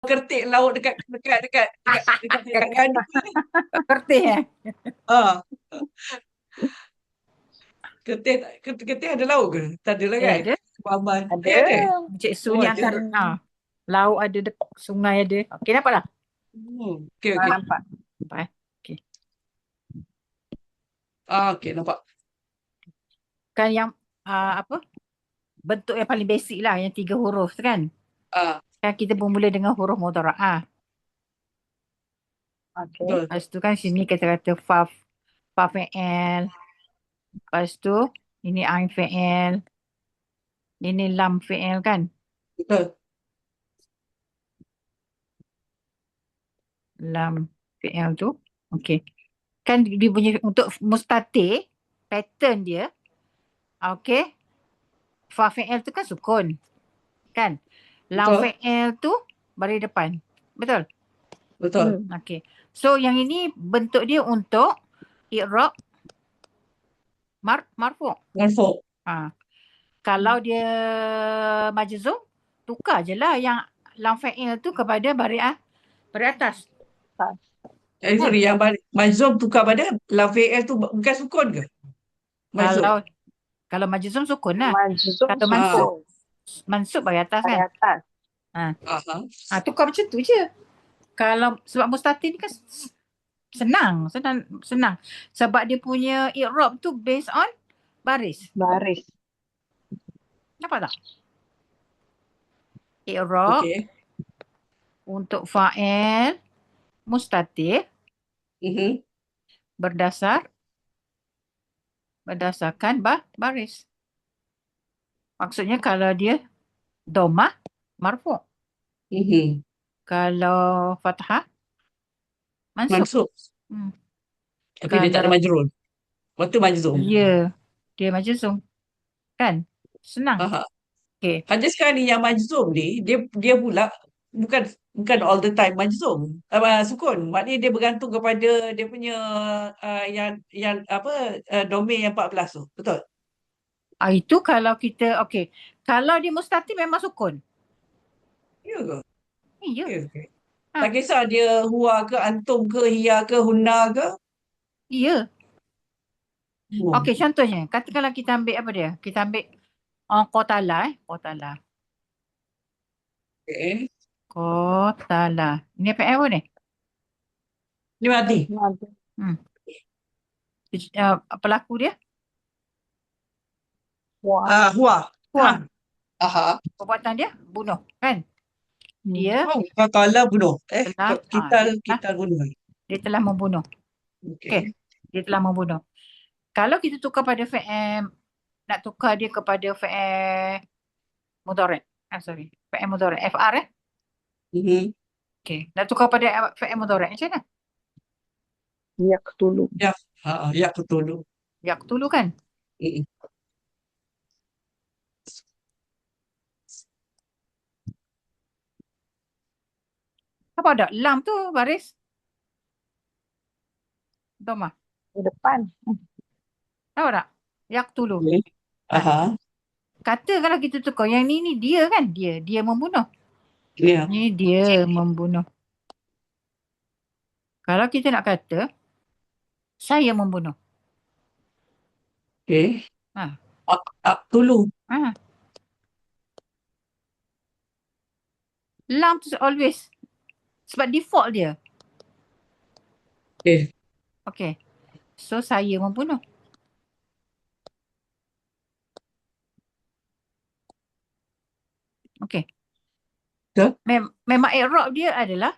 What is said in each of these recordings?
kertik laut dekat gandum ni. Kertih Ah, kertik ada laut ke? Tak ada lah kan? ada. Paman. Ada. Ada. Cik Su Oh, ni ada. akan laut ada, sungai ada. Okey, nampak tak? Okey, okey. Nampak. Nampak Okey. Okey, nampak. Kan yang apa? Bentuk yang paling basic lah, yang 3 huruf tu kan. Ah, Kan kita bermula dengan huruf mudhara'ah. Okey. betul. Lepas tu kan sini kita kata fa fi'il. Lepas tu ini ain fi'il. Ini lam fi'il kan. Betul. Lam fi'il tu. Okey. Kan dia punya untuk mustatir, pattern dia. Okey. Fa fi'il tu kan sukun. Kan? Lam Betul. fi'il tu baris depan. Betul? Betul. Okey. So yang ini bentuk dia untuk i'rab marfu'. Marfu'. Kalau dia majzum, tukar je lah yang lam fa'il tu kepada baris atas. Sorry, yang majzum tukar pada lam fi'il tu bukan sukun ke? Majzum. Kalau majzum sukun lah. Majzum Kalau sukun. mansub baris atas Baris kan. atas. Aha. Tukar macam tu je. Kalau sebab mustatir ni kan senang. Sebab dia punya i'rab tu based on baris. Baris. Nampak tak? I'rab Okey. untuk fa'il mustatir berdasarkan baris. Maksudnya kalau dia domah marfu'. Kalau fathah mansub. Mansub. Tapi dia tak ada Kalau majrur. Waktu majzum. ya, dia majzum. Kan? Senang. Aha. Okey. Hanya sekarang ni yang majzum ni, dia pula bukan all the time majzum. Sukun. Maknanya dia bergantung kepada dia punya yang apa domain yang 14 tu. Betul? Itu kalau kita, okey. Kalau dia mustatir memang sukun. Ya ke? Ya. Okay. Tak kisah dia huwa ke, antum ke, hiya ke, hunna ke? Ya. Okey, contohnya. Katakanlah kita ambil apa dia? Kita ambil qatala. Qatala. Okay. Qatala. Ini apa ni? Ni mati. Pelaku dia? Huwa. Aha. Perbuatan dia bunuh. Kan? Dia Qatala bunuh. Kita bunuh. dia telah membunuh. Okey. Dia telah membunuh. Kalau kita tukar pada fi'il, nak tukar dia kepada fi'il mudhari'. Fi'il mudhari'. FR Okey. Nak tukar pada fi'il mudhari' macam mana? Yaqtulu. Yaqtulu. Yaqtulu kan? Apa ada? Lam tu baris domah. Di depan. Tahu tak? Yaqtulu. Aha. Kata kalau kita tukar, yang ni dia kan? Dia membunuh. Ya. Ni dia membunuh. Kalau kita nak kata, saya membunuh. Okey. Aqtulu. Lam tu always. Sebab default dia. Okey. So, saya membunuh. Okey. Memang i'rab dia adalah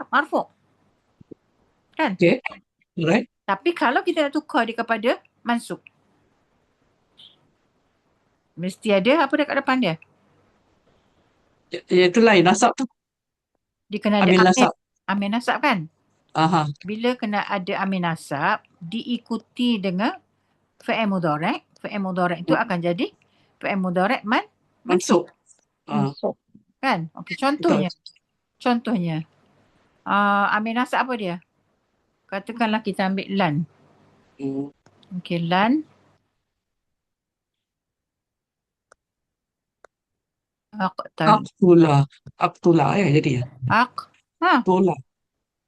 marfu'. Kan? Okey. Alright. Tapi kalau kita nak tukar dia kepada mansub, mesti ada apa dekat depan dia? Itu lain nasab tu. Dia kena ada amin nasab kan? Aha. Bila kena ada amin nasab, diikuti dengan fi'il mudhari'. Fi'il mudhari' itu akan jadi fi'il mudhari' mansub. Kan? Okey, contohnya. Amin nasab apa dia? Katakanlah kita ambil lan. Okey, lan. Aqtal. Aktulah ya jadi ya. Aq. Ha. Aktulah.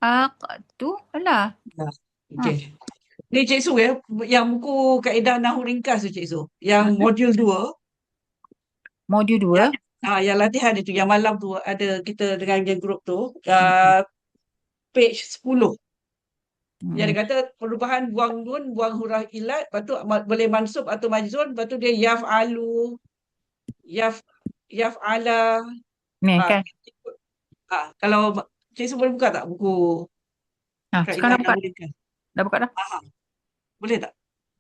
Aqtu. Alah. Ya. Ha. Okey. Ni Cik Su ya, yang buku kaedah Nahu Ringkas tu Cik Su. Yang modul 2, Modul 2. yang, yang latihan itu, yang malam tu ada kita dengan geng grup tu, page 10. Yang dia kata perubahan buang nun, buang huruf ilat, lepas tu boleh mansub atau majzun, lepas tu dia yaf'alu, yaf'ala. Ni Ah, kan. kalau Cik Su boleh buka tak buku kaedah Sekarang buka. Nahu Ringkas? Dah buka dah. Boleh tak?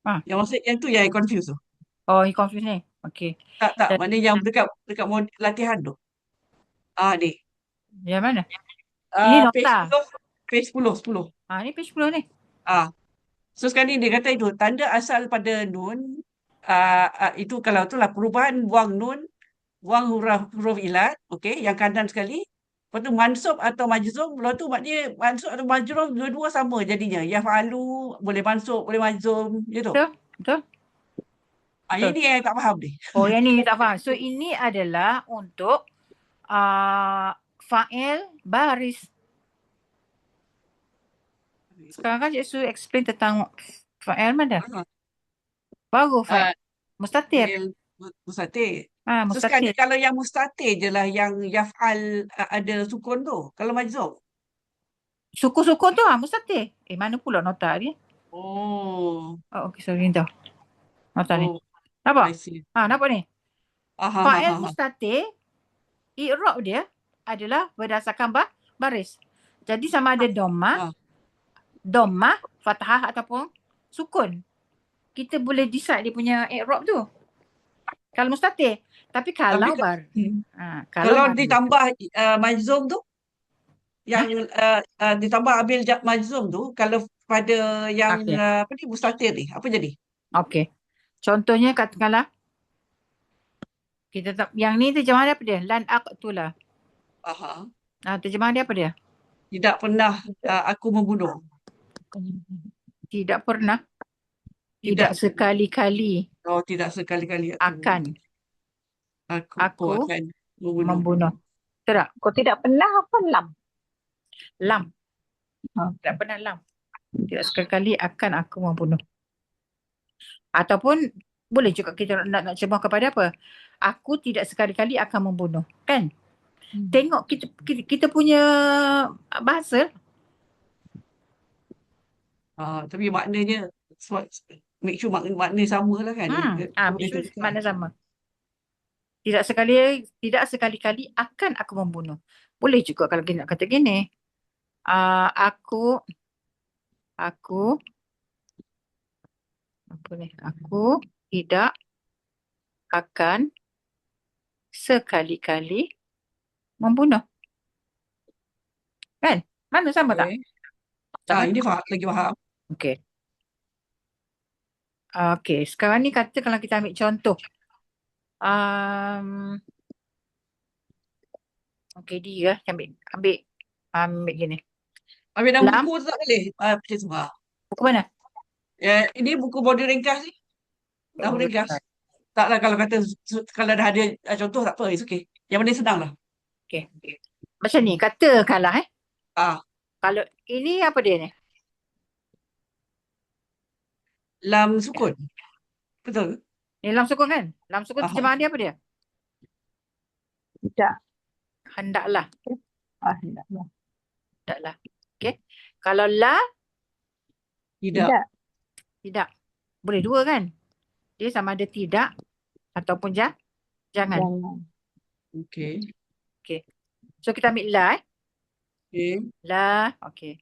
Ha. Yang maksud yang tu yang confuse tu. Oh, you confuse ni. Okey. Tak, maknanya yang dekat latihan tu. Ni. Yang mana? Ini Page nota. 10, page 10. Ni page 10 ni. So sekarang ni dia kata itu tanda asal pada nun, itu kalau itulah perubahan buang nun, buang huruf ilat, okey, yang kanan sekali. Lepas tu mansub atau majzum, lepas tu maknanya mansub atau majzum dua-dua sama jadinya. Yaf'alu boleh mansub, boleh majzum, gitu. Betul? Betul? Betul. Ini yang tak faham ni. Oh, yang ni tak faham. So, ini adalah untuk fa'il baris. Sekarang kan Cik Su explain tentang fa'il mana? Baru fa'il. Mustatir. Mustatir. So sekarang ni Mustatir. kalau yang mustatir je lah yang yaf'al ada sukun tu. Kalau majzum. Sukun-sukun tu mustatir. Mana pula nota dia? Oh, Okey, sorry dah. Nota ni. I Nampak? see. Nampak ni? Ah, ha, ha, Fa'il ha, ha. mustatir, i'rab dia adalah berdasarkan baris. Jadi sama ada dhammah, fathah ataupun sukun. Kita boleh decide dia punya i'rab tu. Kalau mustatir. Tapi kalau Kalau ditambah majzum tu, yang ditambah ambil majzum tu, kalau pada yang apa ni mustatir ni, apa jadi? Okey. Contohnya katakanlah kita yang ni terjemahan dia apa dia? Lan aqtula. Aha. Terjemahan dia apa dia? Tidak pernah aku membunuh. Tidak pernah. Tidak sekali-kali. Oh, tidak sekali-kali Akan. Aku akan membunuh. Betul tak? Kau tidak pernah apa lam? Lam. Tidak pernah lam. Tidak sekali-kali akan aku membunuh. Ataupun boleh juga kita nak terjemah kepada apa? Aku tidak sekali-kali akan membunuh. Kan? Tengok kita punya bahasa. Tapi maknanya make sure makna sama lah kan. Make sure makna sama. Tidak sekali-kali akan aku membunuh. Boleh juga kalau kita nak kata gini. Aku tidak akan sekali-kali membunuh. Kan? Mana sama tak? Ini lagi faham. Okey. Okey, sekarang ni kata kalau kita ambil contoh. Okey, dia ambil gini. Ambil dalam buku tu tak boleh? Macam tu. Buku mana? Ini buku modul ringkas ni. Nahu ringkas. Taklah kalau kata kalau dah ada contoh tak apa, it's okay. Yang mana senang lah. Okey. Macam ni, katakanlah kalau ini apa dia ni? Lam sukun. Betul? Ni lam sukun kan? Lam sukun terjemahan dia apa dia? Tidak. Hendaklah. Hendaklah. Hendaklah. Okey. Kalau la? Tidak. Boleh dua kan? Dia sama ada tidak ataupun jangan. Okey. So kita ambil la. Okey. La. Okey.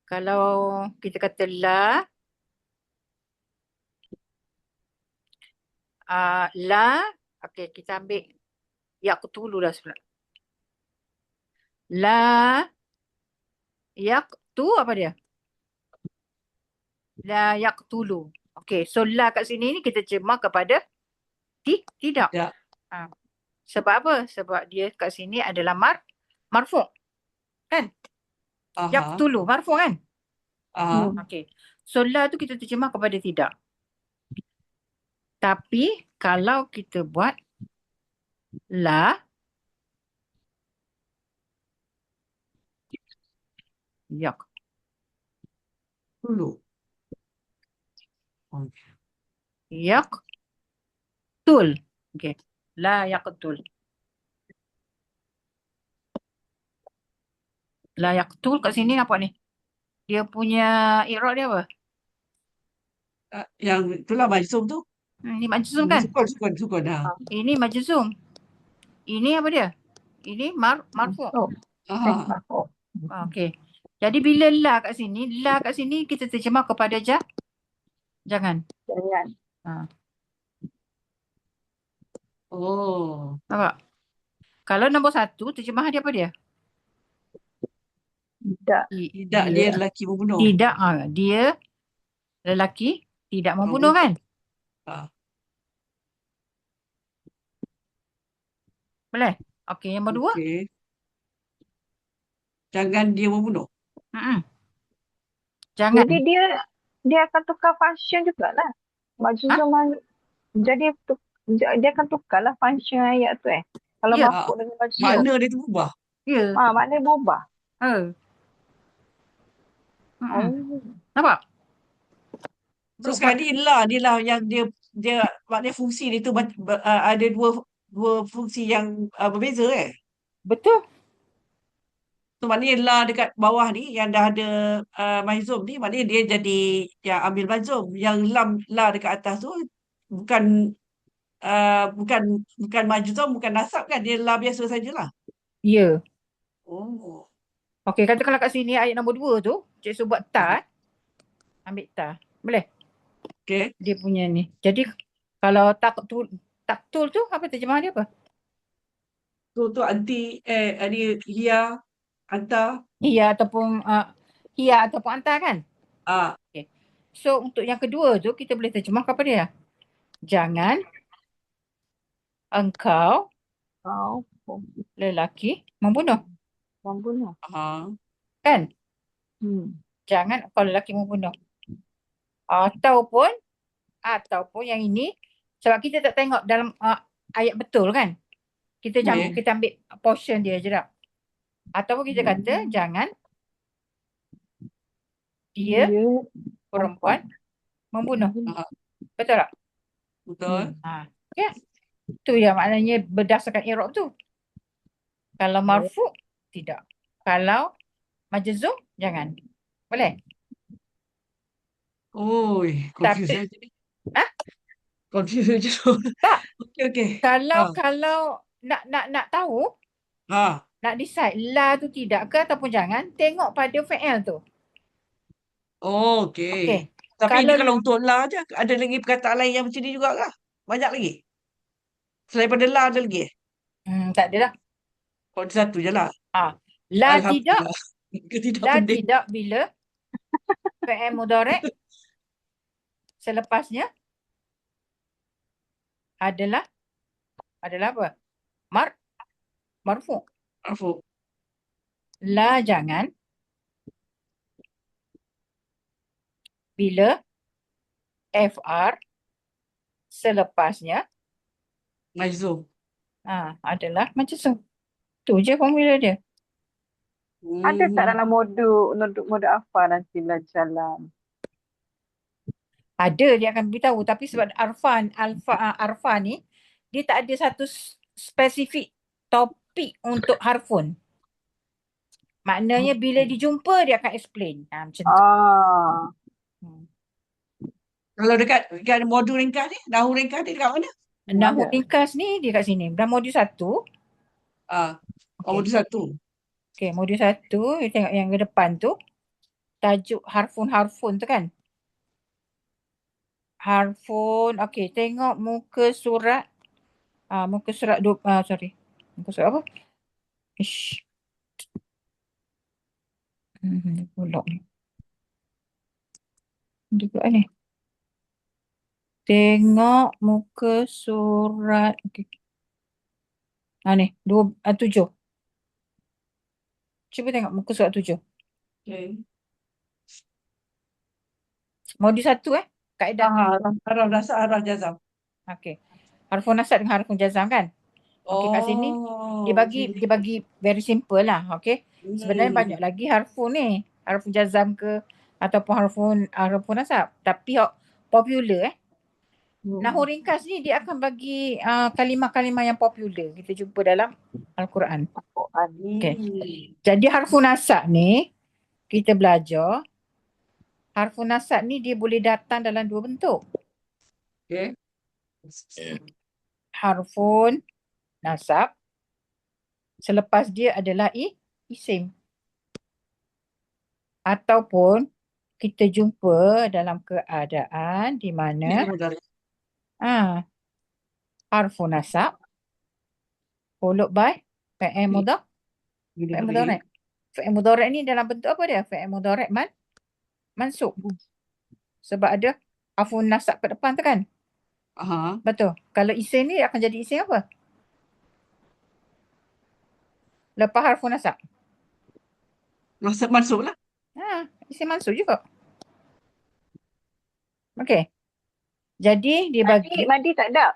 Kalau kita kata la. La. Okey, kita ambil yaqtulu lah sebenarnya. La. Yaqtu apa dia? La yaqtulu. Okey, so la kat sini ni kita terjemah kepada tidak. Sebab apa? Sebab dia kat sini adalah marfu'. Kan? Yaqtulu, marfu' kan? Okey. So la tu kita terjemah kepada tidak. Tapi kalau kita buat la Yak. Dulu. Oh. Yak. Tul. Okey. La yaqtul. La yaqtul kat sini nampak ni. Dia punya i'rab dia apa? Yang itulah majzum tu. Ni majzum kan? Sukun. Ha. Ini majzum. Ini apa dia? Ini marfu'. Oh, Aha. marfu'. Okey. Jadi bila la kat sini kita terjemah kepada jangan. Jangan. Oh. Nampak? Kalau nombor 1, terjemahan dia apa dia? Tidak. Tidak, dia lelaki membunuh. Tidak. Dia lelaki tidak membunuh kan? Ha. Boleh? Okey, yang kedua. Okey. Jangan dia membunuh. Jangan. Jadi dia akan tukar function jugalah. Majzum jadi dia akan tukarlah function ayat tu Kalau Ya. marfu' dengan majzum. Makna dia tu berubah. Ya. Maknanya berubah. Oh. Nampak? So sekarang ni dia lah yang dia maknanya fungsi dia tu ada dua fungsi yang berbeza Betul. So maknanya la dekat bawah ni yang dah ada majzum ni maknanya dia jadi yang ambil majzum. Yang la dekat atas tu bukan bukan majzum, bukan nasab kan, dia la biasa sajalah. Ya. Oh. Okey, katakanlah kat sini ayat nombor 2 tu, cikgu buat ta. Ambil ta. Boleh? Okey. Dia punya ni. Jadi kalau taktul tu apa terjemahan dia apa? Tu anti ni hia anta. Hiya ataupun anta kan? Okey. So untuk yang kedua tu kita boleh terjemah apa dia? Jangan engkau lelaki membunuh. Kan? Jangan engkau lelaki membunuh. Ataupun yang ini sebab kita tak tengok dalam ayat betul kan? Kita ambil portion dia je tak? Ataupun kita kata jangan dia perempuan membunuh. Betul tak? Betul. Ya. Tu yang maknanya berdasarkan i'rab tu. Kalau marfu' tidak. Kalau majzum jangan. Boleh? Oi, confuse Tapi- je ni. Confuse je tu. Tak. Okey. Kalau nak tahu, nak decide la tu tidak ke ataupun jangan, tengok pada fi'il tu. Oh, okey. Okey. Tapi ini kalau untuk la je, ada lagi perkataan lain yang macam ni juga kah? Banyak lagi? Selain pada la ada lagi? Tak ada lah. Oh, satu je lah. La tidak. Tidak La penting. tidak bila fi'il mudhari' selepasnya adalah apa? Marfu'. Marfu. La jangan bila FR selepasnya Majzum. adalah majzum. Tu je formula dia. Ada tak dalam modul apa nanti jalan? Ada, dia akan beritahu. Tapi sebab arfa ni, dia tak ada satu spesifik topik untuk harfun. Maknanya bila dijumpa, dia akan explain. Macam tu. Kalau dekat modul ringkas ni, nahu ringkas ni dekat mana? Nahu ringkas ni, dia kat sini. Dalam modul 1. Modul 1. Okey, modul 1, kita tengok yang ke depan tu. Tajuk harfun tu kan? Harfun, okey, tengok muka surat. Muka surat, muka surat apa? Pulak ni. Dia pulak ni. Tengok muka surat. Okay. Ni, 7. Cuba tengok muka surat 7. Okay. Modul 1 kaedah. Haraf nasab, haraf jazam. Okey. Harfun nasab dengan harfun jazam kan? Okey, kat sini dia bagi very simple lah, okey. Sebenarnya banyak lagi harfun ni. harfun jazam ke ataupun harfun nasab. Tapi popular Nahwu ringkas ni dia akan bagi kalimah-kalimah yang popular kita jumpa dalam Al-Quran. Okay. Jadi harfun nasab ni kita belajar harfun nasab ni dia boleh datang dalam dua bentuk. Okay. Harfun nasab selepas dia adalah isim. Ataupun kita jumpa dalam keadaan di mana harfun nasab followed by fi'il mudhari'. Fi'il mudhari'. Fi'il mudhari' ni dalam bentuk apa dia? Fi'il mudhari' mansub. Sebab ada harfun nasab kat depan tu kan? Betul. Kalau isim ni akan jadi isim apa? Lepas harfun nasab. Mansub lah. Isim mansub juga. Okey. Jadi dia bagi Madi tak ada.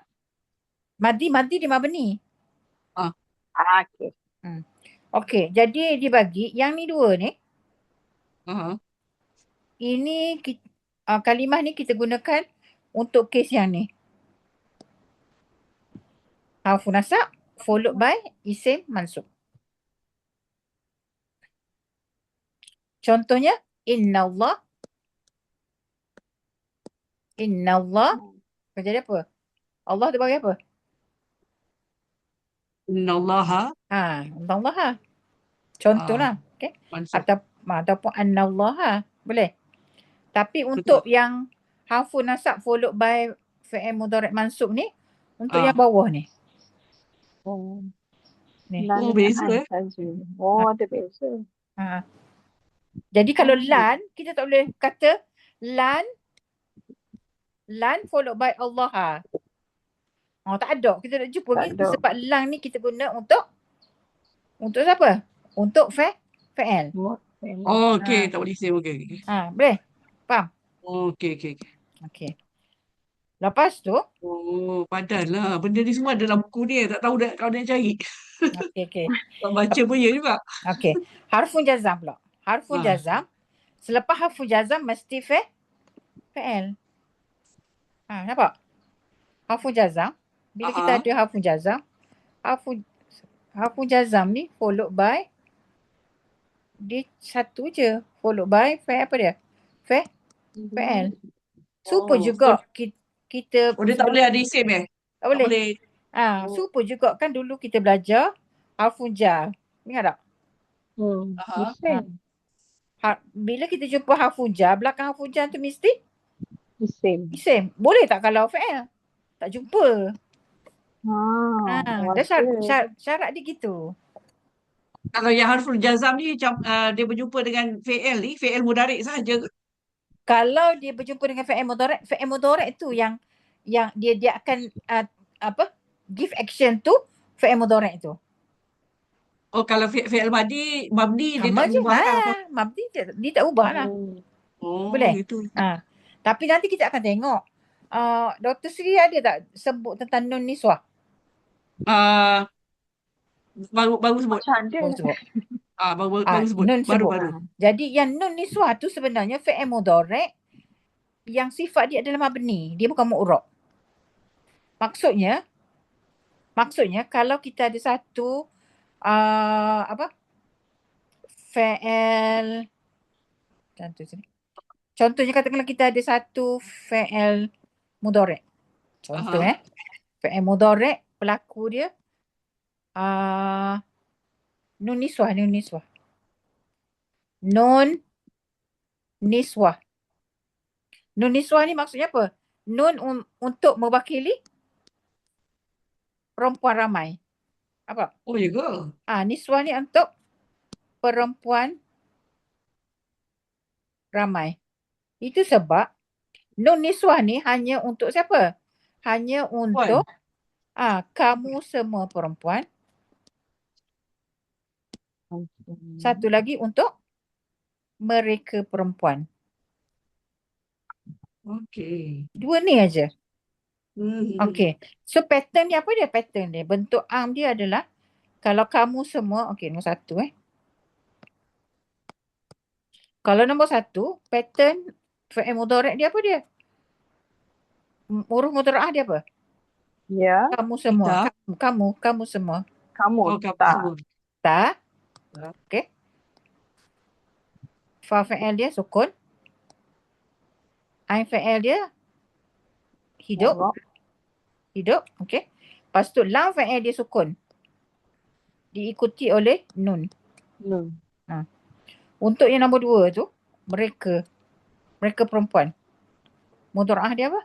Madi dia mabni. Okey. Okey, jadi dia bagi yang ni dua ni. Ini kalimah ni kita gunakan untuk kes yang ni. Harfun nasab followed by isim mansub. Contohnya innallah akan jadi apa? Allah tu bagi apa? Innallaha. Innallaha. Contohlah. Okay. Ataupun annallaha. Boleh. Tapi untuk yang harfun nasab followed by fi'il mudhari' mansub ni, untuk yang bawah ni. Ni. Beza ada beza. Jadi kalau lan, kita tak boleh kata lan followed by Allah. Tak ada. Kita tak jumpa gitu. Sebab lan ni kita guna untuk siapa? Untuk fi'il. Okey, tak boleh say. Okey. Boleh? Faham? Okey. Lepas tu. Padahal benda ni semua dalam buku ni. Tak tahu dah kau nak cari. Okey. Tak baca pun ya juga. Okey. Harfun jazam pula. Harfun jazam. Selepas harfun jazam mesti fi'il. Nampak? Harfun jazam. Bila kita ada harfun jazam. Harfun jazam ni followed by dia satu je. Followed by apa dia? Fi'il. Super juga kita. Dia tak boleh ada isim Tak boleh. Super juga kan dulu kita belajar harfun jar. Ingat tak? Bila kita jumpa harfun jar, belakang harfun jar tu mesti isim. Boleh tak kalau fi'il? Tak jumpa. Syarat dia gitu. Kalau yang harful jazam ni dia berjumpa dengan fi'il ni, fi'il mudhari' sahaja. Kalau dia berjumpa dengan fi'il mudhari' tu yang dia akan give action tu fi'il mudhari' tu. Kalau fi'il mabni dia sama tak je. ubah. Mabni dia tak ubah lah. Boleh? Gitu. Tapi nanti kita akan tengok. Dr. Sri ada tak sebut tentang nun niswah? Baru sebut. Baru sebut. Baru sebut. Nun Baru. Jadi yang nun niswah tu sebenarnya fi'il mudhari' yang sifat dia adalah mabni. Dia bukan mu'rab. Maksudnya kalau kita ada satu fi'il, contohnya katakanlah kita ada satu fi'il mudhari'. Contoh fi'il mudhari' pelaku dia nun niswah. Nun niswah ni maksudnya apa? Nun untuk mewakili perempuan ramai. Apa? Oh ya ke? Niswah ni untuk perempuan ramai. Itu sebab nun niswah ni hanya untuk siapa? Hanya untuk kamu semua perempuan. Satu lagi untuk mereka perempuan. Okey. Dua ni aja. Okey. So pattern ni apa dia? Pattern dia. Bentuk am dia adalah kalau kamu semua, okey nombor satu Kalau nombor 1, pattern fi'il mudhari' dia apa dia? Huruf mudhara'ah dia apa? Ya, Kamu semua. Kita. Kamu semua. kamu Oh, kamu tak. semua. Ta. Ta. Okey. Fa fi'il dia sukun. Ain fi'il dia hidup. Mu'rab. Hidup. Okey. Lepas tu lam fi'il dia sukun. Diikuti oleh nun. Nun. Untuk yang nombor 2 tu, mereka. Mereka perempuan. Mudhara'ah dia apa?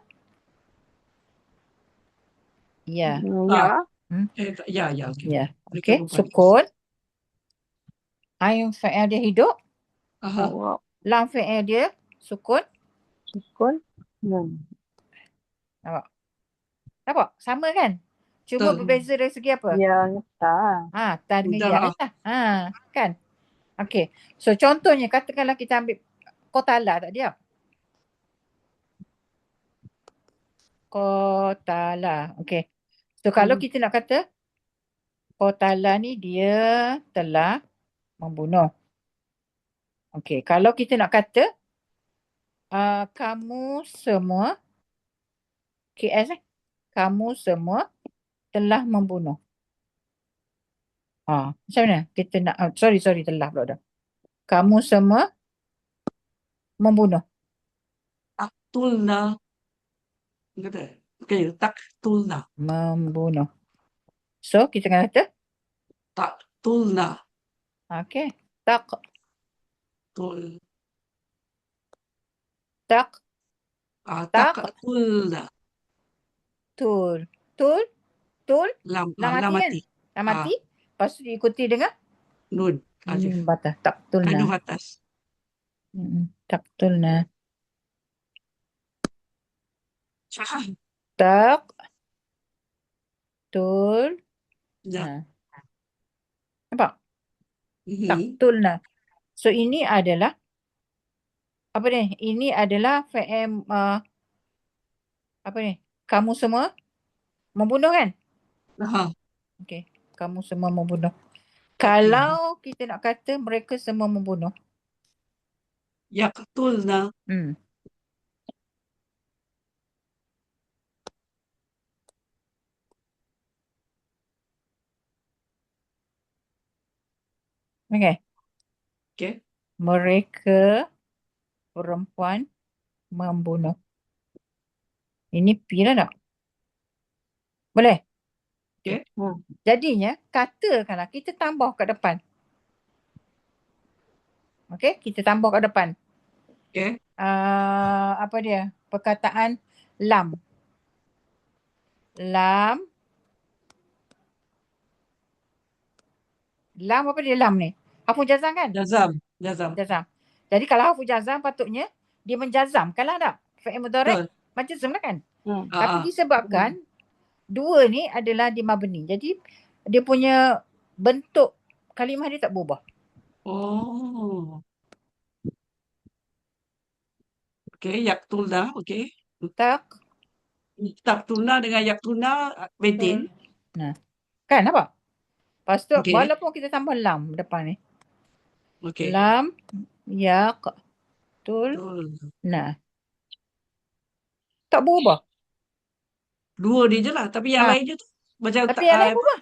Ya. Ya. Ya, okey. Ya. Mereka Okey. perempuan. Sukun. Ain fi'il dia hidup. Aha. Mu'rab. Lam fi'il dia sukun. Sukun. Nun. Nampak? Sama kan? Cuma Betul. berbeza dari segi apa? Ya, tak. Ta dengan ya Mudhara'ah. lah. Kan? Okey. So contohnya katakanlah kita ambil qatala tak dia? Qatala. Okey. So kalau kita nak kata qatala ni dia telah membunuh. Okey. Kalau kita nak kata kamu semua KS kamu semua telah membunuh. Macam mana? Kita nak sorry telah pula dah. Kamu semua membunuh. Taktulna. Kata. Okey, taktulna. Membunuh. So kita akan kata Taktulna. okey. Tak Tul. tak Taktulna. tul Lam mati kan? mati. Lam mati. Lepas tu diikuti dengan Nun. Alif. batas. Taktulna. Alif atas. Taktulna. Faham. Tak tul. Ya. Nampak? Mhm. Taktulna. So ini adalah apa ni? Ini adalah fi'il apa ni? Kamu semua membunuh kan? Aha. Okey. Kamu semua membunuh. Kalau kita nak kata mereka semua membunuh. Yaqtulna. Okey. Okey. Mereka perempuan membunuh. Ini P lah tak? Boleh? Okey. Jadinya katakanlah kita tambah kat depan. Okey, kita tambah kat depan. Okey. Apa dia? Perkataan lam. Lam apa dia lam ni? Harfu jazam kan? Jazam. Jazam. Jadi kalau harfu jazam patutnya dia menjazamkanlah tak? Fi'il mudhari' menjazam lah kan? Tapi disebabkan dua ni adalah di mabni. Jadi dia punya bentuk kalimah dia tak berubah. Oh. Okey, yaqtulna. Okey. Taktulna dengan yaqtulna maintain. Kan nampak? Lepas tu Okey. walaupun kita tambah lam depan ni. Okey. Lam yaqtulna. Tak berubah. Dua dia je lah. Tapi yang lain je tu. Macam Tapi yang lain berubah.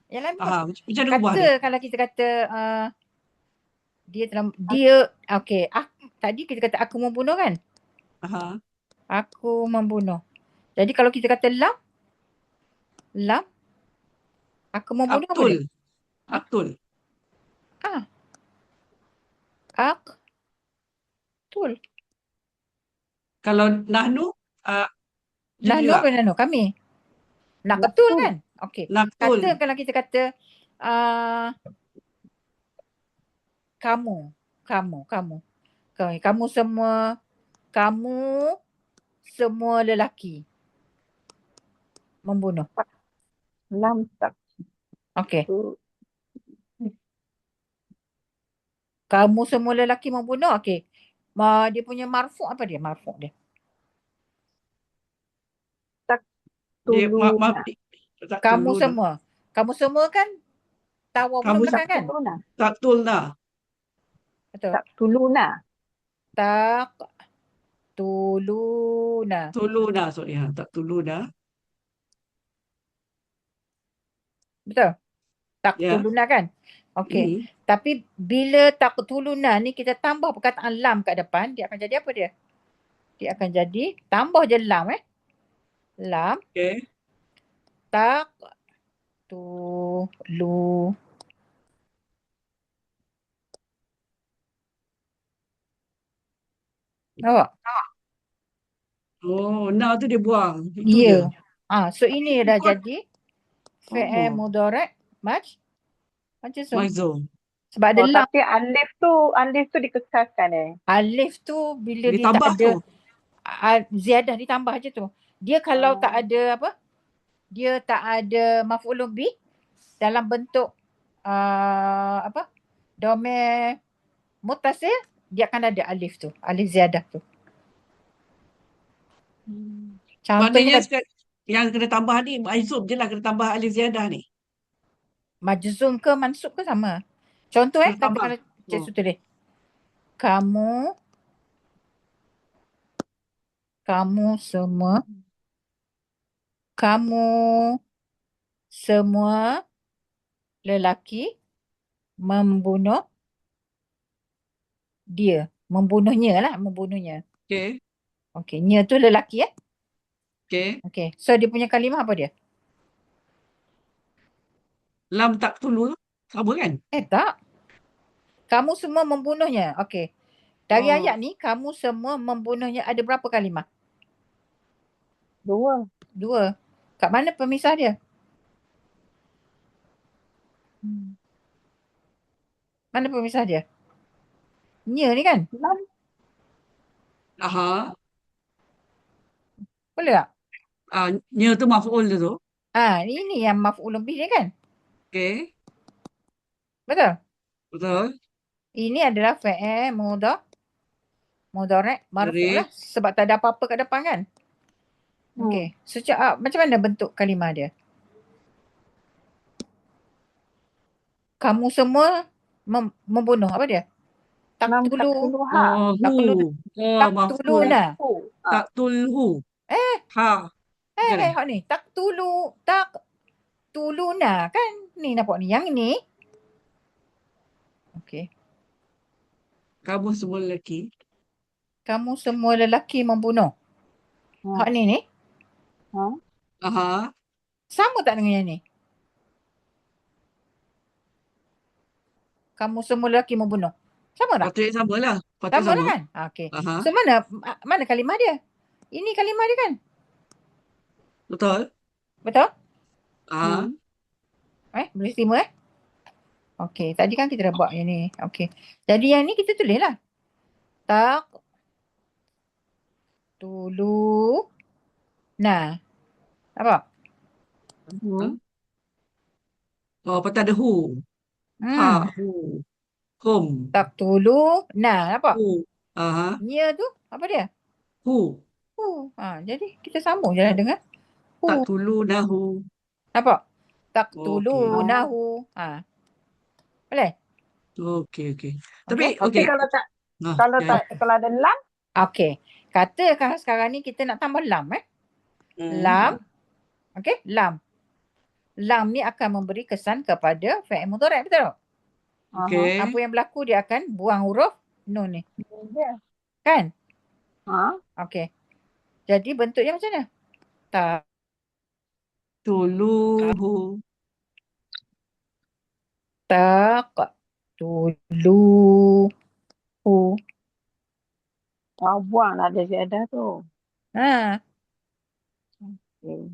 Yang lain berubah. macam mana ubah dia? Kalau kita kata okey. Tadi kita kata aku membunuh kan? Aku membunuh. Jadi kalau kita kata lam aku membunuh apa dia? Aktul. Aktul. Kalau nahnu Nahnu apa nahnu? Kami. Naqtul kan? Okey. Naqtul. Kalau kita kata kamu semua lelaki membunuh. Lam tak. Okey. Kamu semua lelaki membunuh. Okey. Dia punya marfu' apa dia? Marfu' dia. Kamu semua. Kamu semua kan tawa belum belakang kan? Taktulna. Betul. Taktuluna. Taqtuluna. Tuluna, sorry. Ha, tak tuluna. Betul? Ya. Taqtuluna kan? Okey. Hmm. Tapi bila taqtuluna ni kita tambah perkataan lam kat depan, dia akan jadi apa dia? Dia akan jadi tambah je lam Lam Okay. taqtulu. Nampak? Oh, now tu dia buang. Itu Ya. dia. So ini dah Ikut. jadi fi'il Oh, mudhari' majzum. Mazum. Sebab ada Oh, lam. tapi alif tu dikekalkan Alif tu bila dia tak Ditambah ada tu. ziyadah ditambah je tu. Dia kalau tak Oh. ada apa? Dia tak ada maf'ulun bih dalam bentuk domir muttasil, dia akan ada alif tu, alif ziyadah tu. Maknanya Contohnya yang kena tambah ni, Mazum je lah kena tambah alif ziyadah ni. majzum ke mansub ke sama. Contoh Kena tambah. katakanlah Cik Oh. Su tulis. Kamu semua lelaki membunuh dia. Membunuhnya. Okay. Okey, nya tu lelaki Okay. Okey. So dia punya kalimah apa dia? Lam tak tulu sama kan? Tak. Kamu semua membunuhnya. Okey. Dari Oh. ayat ni, kamu semua membunuhnya ada berapa kalimah? 2. 2. Kat mana pemisah dia? Mana pemisah dia? Nya ni kan? Lam. Aha. Boleh tak? Nya tu maf'ul dia tu. Ini yang maf'ulun bih dia kan? Okay. Betul? Betul. Ini adalah fi'il mudhari' marfu' lah. Sebab tak ada apa-apa kat depan kan? Okey. Macam mana bentuk kalimah dia? Kamu semua membunuh. Apa dia? Taktulu. Taktuluha. Oh, Taktulu. hu. Oh, maf'ul. Taktuluna. Tak tulhu. Ha. Bukan eh? Hak ni. Taktuluna kan? Ni nampak ni. Yang ni. Okey. Kamu semua lelaki. Kamu semua lelaki membunuh. Hak ni. Aha. Sama tak dengan yang ni? Kamu semua lelaki membunuh. Sama tak? Patutnya sama lah. Sama lah kan? Okey. Aha. So mana kalimah dia? Ini kalimah dia kan? Betul. Betul? Aha. Boleh terima Okey. Tadi kan kita dah buat yang ni. Okey. Jadi yang ni kita tulis lah. Taktuluna. Apa? Oh, patut ada hu. Ha, hu. Hum. Taktuluna. Apa? Hu. Aha. Nya tu apa dia? Hu. Jadi kita sambung je lah dengan Tak tulu nahu. Apa? Taktulunahu. Boleh? Okey. Tapi Okey, kalau tak kalau ada lam. Okey. Katakan sekarang ni kita nak tambah lam Lam. Okey, lam. Lam ni akan memberi kesan kepada fi'il mudhari', betul tak? Okey. Apa yang berlaku, dia akan buang huruf nun ni. Kan? Okey. Jadi bentuk dia macam mana? Tuluhu. Taqtuluhu. Buang lah ada ziyadah tu.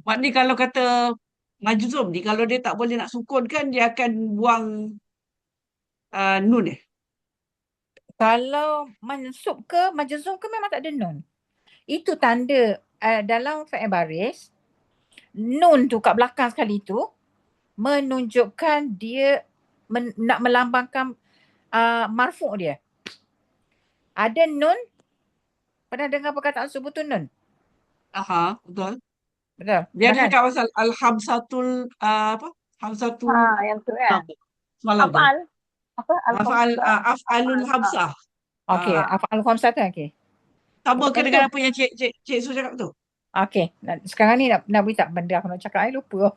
Maknanya kalau kata majzum ni, kalau dia tak boleh nak sukun kan, dia akan buang nun Kalau mansub ke majzum ke memang tak ada nun. Itu tanda dalam fi'il baris, nun tu kat belakang sekali tu menunjukkan dia nak melambangkan marfu' dia. Ada nun. Pernah dengar perkataan subutun nun? Aha, betul. Betul. Dia ada cakap pasal al-hamsatul apa? Hamsatul Yang tu kan. semalam tu. Af'al. Apa? Af'alul hamsah. Okey, Ah, af'al khamsah okey. sama ke Contoh. dengan apa yang Cik Su cakap tu? Okey, sekarang ni nak beri tak benda aku nak cakap, I lupa.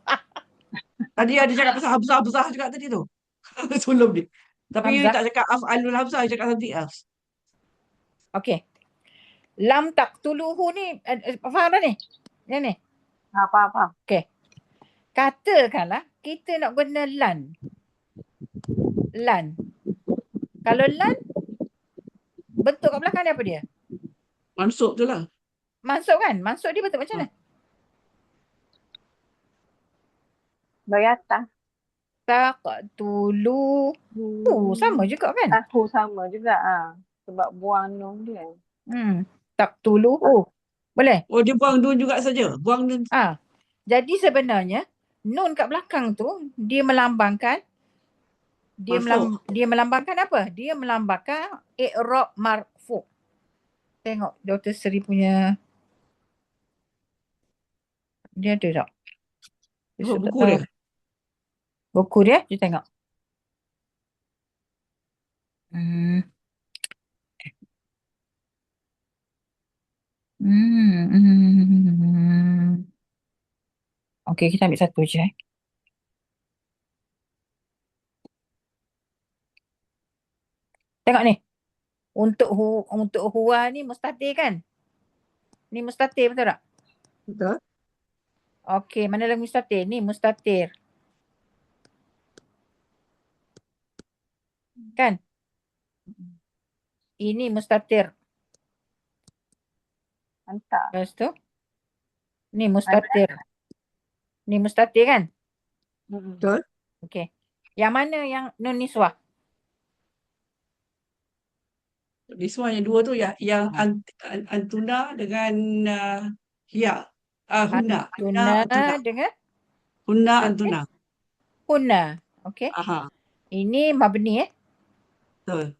Tadi ada cakap pasal Hamzah juga tadi tu. Sebelum ni. Tapi you Hamzah. tak cakap af'alul Hamzah, you cakap something else. Okey. Lam taqtuluhu ni, faham dah ni? Yang ni. Faham. Okey. Katakanlah kita nak guna lan. Lan. Kalau lan, bentuk kat belakang dia apa dia? Mansub tu lah. Mansub kan? Mansub dia bentuk macam mana? Bayatah. Taqtulu. Sama juga kan? Tahu sama juga. Sebab buang nun dia. Taqtuluhu. Boleh? Oh, dia buang nun juga saja. Buang nun. Jadi sebenarnya nun kat belakang tu dia melambangkan Marfu'. dia melambangkan apa? Dia melambangkan i'rab marfu'. Tengok Dr. Seri punya dia ada tak? Tengok buku tahu. dia. Buku dia, dia tengok. Hmm. Okey, kita ambil satu je. Tengok ni. Untuk huwa ni mustatir kan? Ni mustatir betul tak? Betul. Okey, mana lagi mustatir? Ni mustatir. Kan? Ini mustatir. Mantap. Lepas tu. Ni mustatir. Ni mustatir kan? Betul. Okey. Yang mana yang nun niswah? Di semua yang dua tu yang antuna dengan hiya. Hunna. Tuna dengan Hunna antuna. hunna. Okey. Aha. Ini mabni Betul.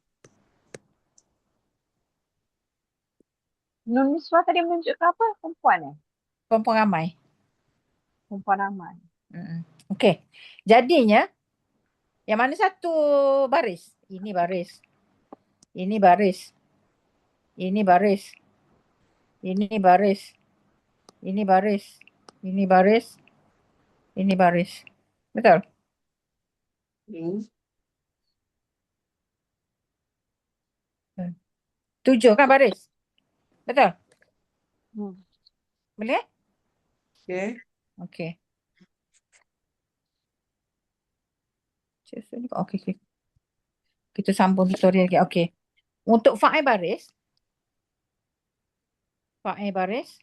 Nun niswah tadi menunjukkan apa? Perempuan Perempuan ramai. Perempuan ramai. Okey. Jadinya yang mana satu baris? Ini baris. Ini baris. Ini baris. Ini baris. Ini baris. Ini baris. Ini baris. Betul? Tujuh kan baris? Betul? Boleh? Okay. Okey. Okey. Kita sambung tutorial lagi. Okey. Untuk fa'il baris. Fa'il baris.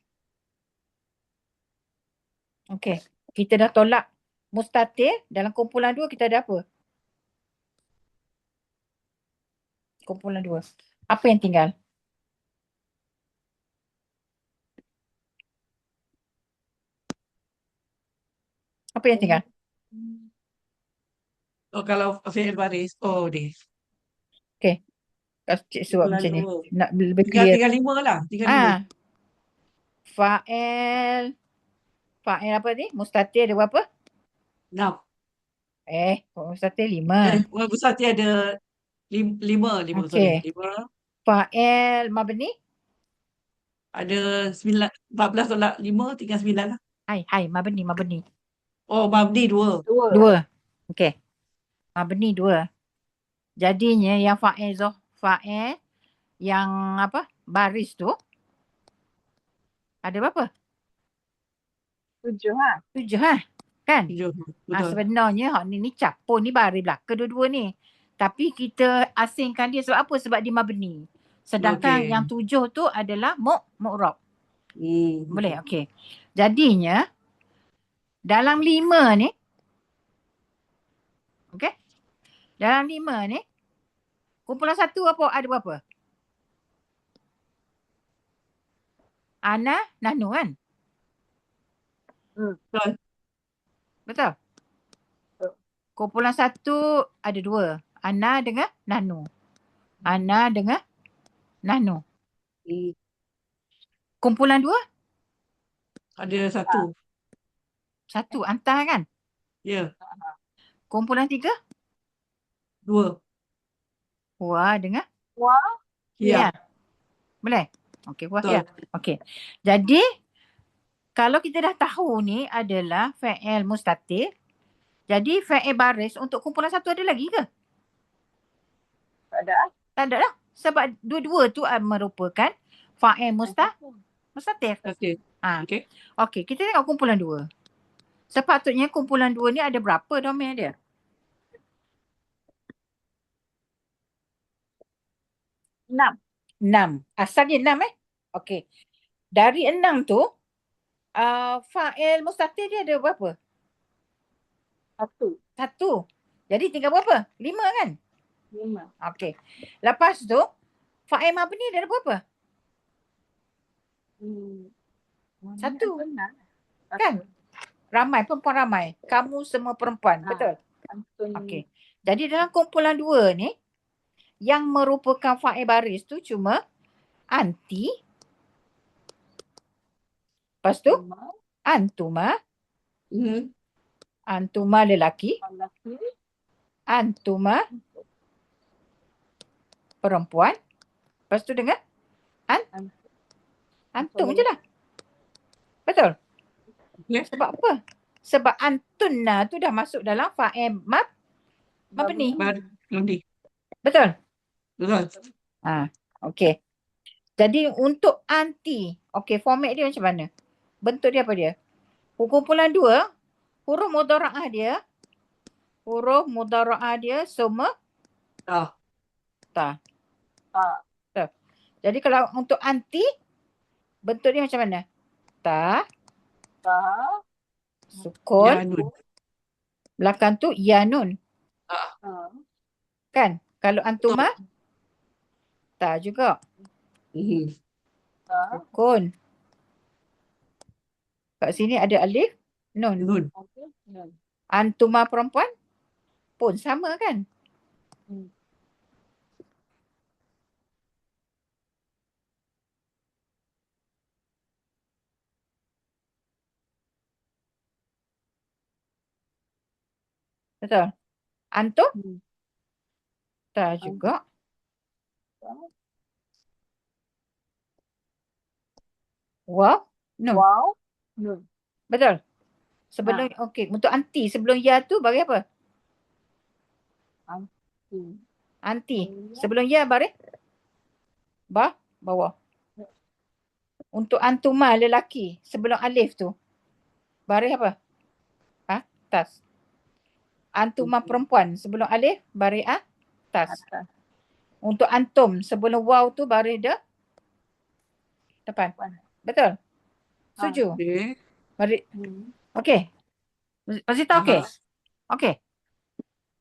Okey. Kita dah tolak mustatir. Dalam kumpulan dua kita ada apa? Kumpulan dua. Apa yang tinggal? Apa yang tinggal? Oh, kalau fi'il baris. Oh, ni. Okey. Cik suap macam ni. Dua. Nak lebih clear. Tinggal 5 lah. Tinggal 5. Fa'il. Fa'il apa ni? Mustatir ada berapa? 6. Mustatir 5. Besar dia ada 5. Okey. 5. Fa'il mabni? Ada 9. 14 tolak 5. Tinggal 9 lah. Hai. Mabni. Oh, mabni 2. 2. Okey. Mabni 2. Jadinya yang fa'il yang apa? Baris tu ada berapa? 7 7 kan? 7. Betul. Sebenarnya hak ni capur ni baris belaka dua-dua ni. Tapi kita asingkan dia sebab apa? Sebab dia mabni. Sedangkan yang 7 tu adalah mu'rab. Boleh? Okey. Jadinya dalam 5 ni, okey? Dalam 5 ni kumpulan 1 apa ada berapa? Ana, nahnu kan? Betul. Betul? Kumpulan 1 ada 2. Ana dengan nahnu. Ana dengan nahnu. Kumpulan 2? Ada 1. 1 anta kan? Ya. Kumpulan 3? 2. Wa dengan? Wa Ya, Ya. Boleh? Okey, puas betul. ya. Okey. Jadi kalau kita dah tahu ni adalah fi'il mustatir, jadi fi'il baris untuk kumpulan satu ada lagi ke? Tak ada. Tak ada lah. Sebab dua-dua tu merupakan fa'il mustatir. Okey. Okey. Okey, kita tengok kumpulan dua. Sepatutnya kumpulan dua ni ada berapa domain dia? 6. 6. Asal dia 6 Okey. Dari 6 tu, fa'il mustatir dia ada berapa? 1. 1. Jadi tinggal berapa? 5 kan? 5. Okey. Lepas tu, fa'il mabni dia ada berapa? 1. Benar. Kan? Ramai, perempuan ramai. Kamu semua perempuan. Betul? Okey. Jadi dalam kumpulan 2 ni, yang merupakan fa'il baris tu cuma anti. Lepas tu, antuma. Mhm. Antuma lelaki. Antuma perempuan. Lepas tu dengan antum je lah. Betul? Ya. Sebab apa? Sebab antunna tu dah masuk dalam fa'il mabni. Mabni. Betul? Betul. Okey. Jadi untuk anti, okey, format dia macam mana? Bentuk dia apa dia? Kumpulan 2, huruf mudhara'ah dia semua Ah. ta. Betul. Jadi kalau untuk anti, bentuk dia macam mana? Ta, sukun, Ya, Nun. belakang tu ya nun. Kan? Kalau antuma, ta juga. Mhm. Sukun. Kat sini ada alif, nun. Nun. Antuma perempuan pun sama kan? Betul? Antum, ta juga. Waw, nun. Betul? Sebelum, okey, untuk anti, sebelum ya tu bagi apa? Anti. Sebelum ya baris? Bawah. Untuk antuma lelaki, sebelum alif tu, baris apa? Atas. Antuma perempuan, sebelum alif, baris atas. Untuk antum, sebelum waw tu baris depan. Betul? Setuju? Okey. Baris. Okey. Masih tahu okey? Okey.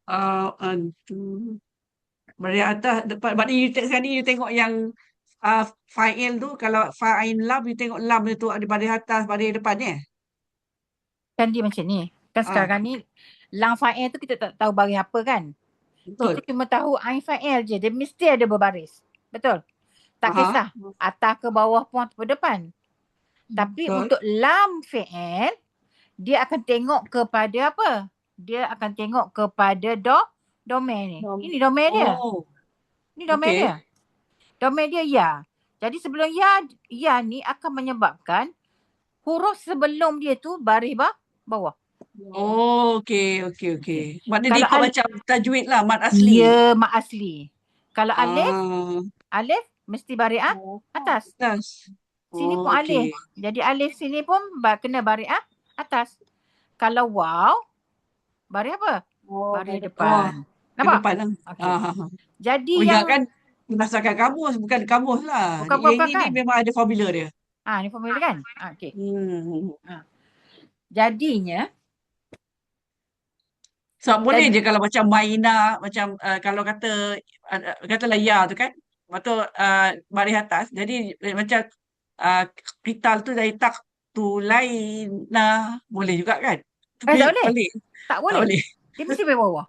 Antum. Baris atas depan. Maknanya sekarang ni you tengok yang fa'il tu, kalau fa'il lam, you tengok lam tu ada baris atas, baris depan ni. Kan dia macam ni. Kan sekarang ni, lam fa'il tu kita tak tahu baris apa kan? Betul. Kita cuma tahu ain fa'il je. Dia mesti ada berbaris. Betul? Tak kisah. Atas ke bawah pun atau depan. Tapi Betul. untuk lam fi'il, dia akan tengok kepada apa? Dia akan tengok kepada domain ni. Ini domain dia. Oh. Ini domain Okey. dia. Domain dia ya. Jadi sebelum ya ni akan menyebabkan huruf sebelum dia tu baris bawah. Oh, okey. Maknanya dia Kalau ikut macam tajwid lah, mat asli. Ya, mat asli. Kalau alif, Ah, mesti baris atas. atas. Sini pun Oh, alif. okey. Jadi alif sini pun kena baris atas. Kalau waw, baris apa? Baris depan. Ke Nampak? depan lah. Okey. Jadi Oh, yang ingatkan berdasarkan kamus, bukan kamus lah. bukan Yang kan? ini memang ada formula dia. Ni formula kan? Okey. Hmm. Jadinya So, boleh je kalau macam Maina, macam kalau katalah ya tu kan, lepas tu baris atas, jadi macam kital tu dari tak tu laina, boleh juga kan? tak boleh. Boleh. Tak Tak boleh. boleh. Dia mesti baris bawah.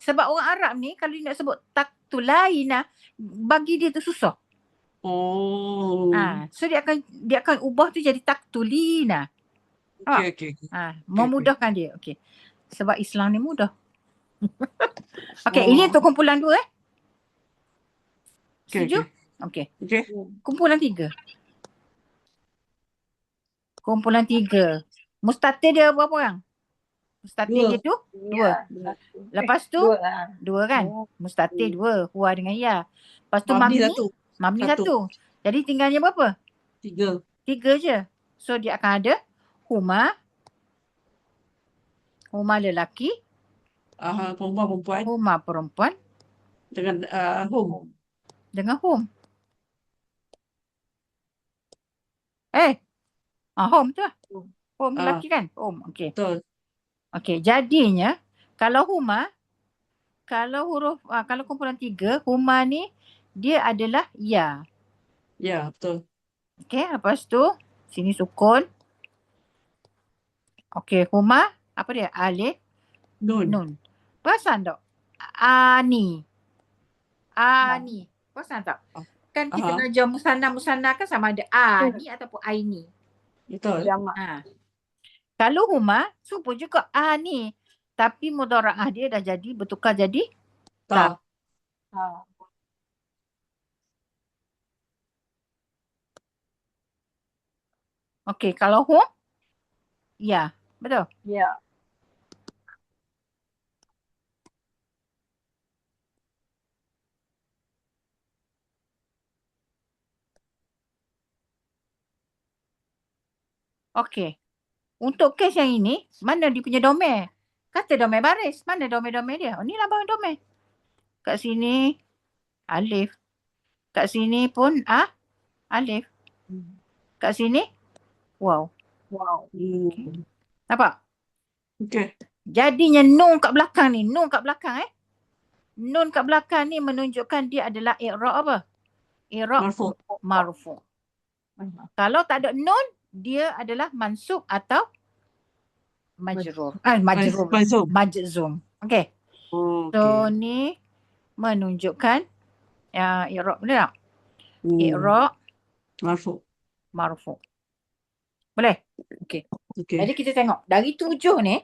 Sebab orang Arab ni kalau dia nak sebut taktulaina, bagi dia tu susah. Oh. So dia akan ubah tu jadi taktulina. Okey. Memudahkan dia. Okey. Sebab Islam ni mudah. Okey, Oh. ini untuk kumpulan 2 Okey. Setuju? Okey. Okey. Kumpulan 3. Kumpulan 3. Mustatir dia berapa orang? Mustatir dia tu 2. Ya. Lepas tu Dua lah. 2 kan? Mustatir 2. Huwa dengan ya. Lepas tu Mabni mabni. satu. Mabni Satu. 1. Jadi tinggalnya berapa? 3. 3 je. So dia akan ada huma. Huma lelaki. Perempuan-perempuan Huma perempuan. dengan home. Dengan hum. Home tu lah. Home lelaki kan? Home. Okey. Betul. Okey. Jadinya kalau huma, kalau huruf, kalau kumpulan 3, huma ni dia adalah ya. Ya, betul. Okey. Lepas tu sini sukun. Okey. Huma apa dia? Alif. Nun. Nun. Perasan tak? Ani. Ani. Perasan tak? Kan kita belajar musanna kan sama ada ani ataupun aini. Betul. Jamak. Kalau huma, serupa juga ani. Tapi mudhara'ah dia dah jadi, bertukar jadi Ta. okey, kalau hum, ya. Betul? Ya. Okey. Untuk kes yang ini, mana dia punya domain? Kata domain baris. Mana domain-domain dia? Oh, ni lambang domain. Kat sini, alif. Kat sini pun alif. Kat sini, wow. Wow. Nampak? Okey. Jadinya nun kat belakang ni. Nun kat belakang Nun kat belakang ni menunjukkan dia adalah i'rab apa? I'rab Marfu. marfu. Kalau tak ada nun, dia adalah mansub atau majrur. Majrur. Majzum. Majzum. Okey. So ni menunjukkan i'rab benar tak? I'rab Marfu. marfu. Boleh? Okey. Okey. Jadi kita tengok dari 7 ni.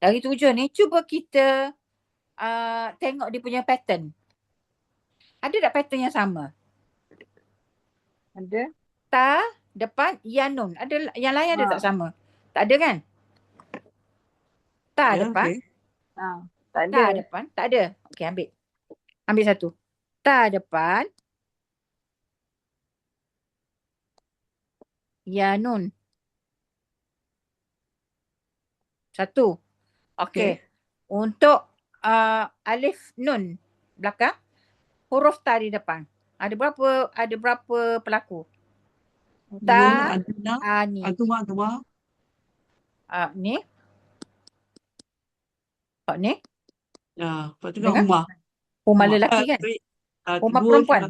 Dari 7 ni cuba kita tengok dia punya pattern. Ada tak pattern yang sama? Ada. Ta depan ya nun. Ada yang lain ada tak sama? Tak ada kan? Ta depan. Okay. Tak ada. Ta depan. Tak ada. Okey, ambil. Ambil satu. Ta depan. Ya nun. Satu. Okey. Untuk alif nun belakang, huruf ta di depan. Ada berapa pelaku? Ta, ani. Antuma. Ni. Ni. Ya, lepas tu kan huma. Huma lelaki kan? Huma perempuan.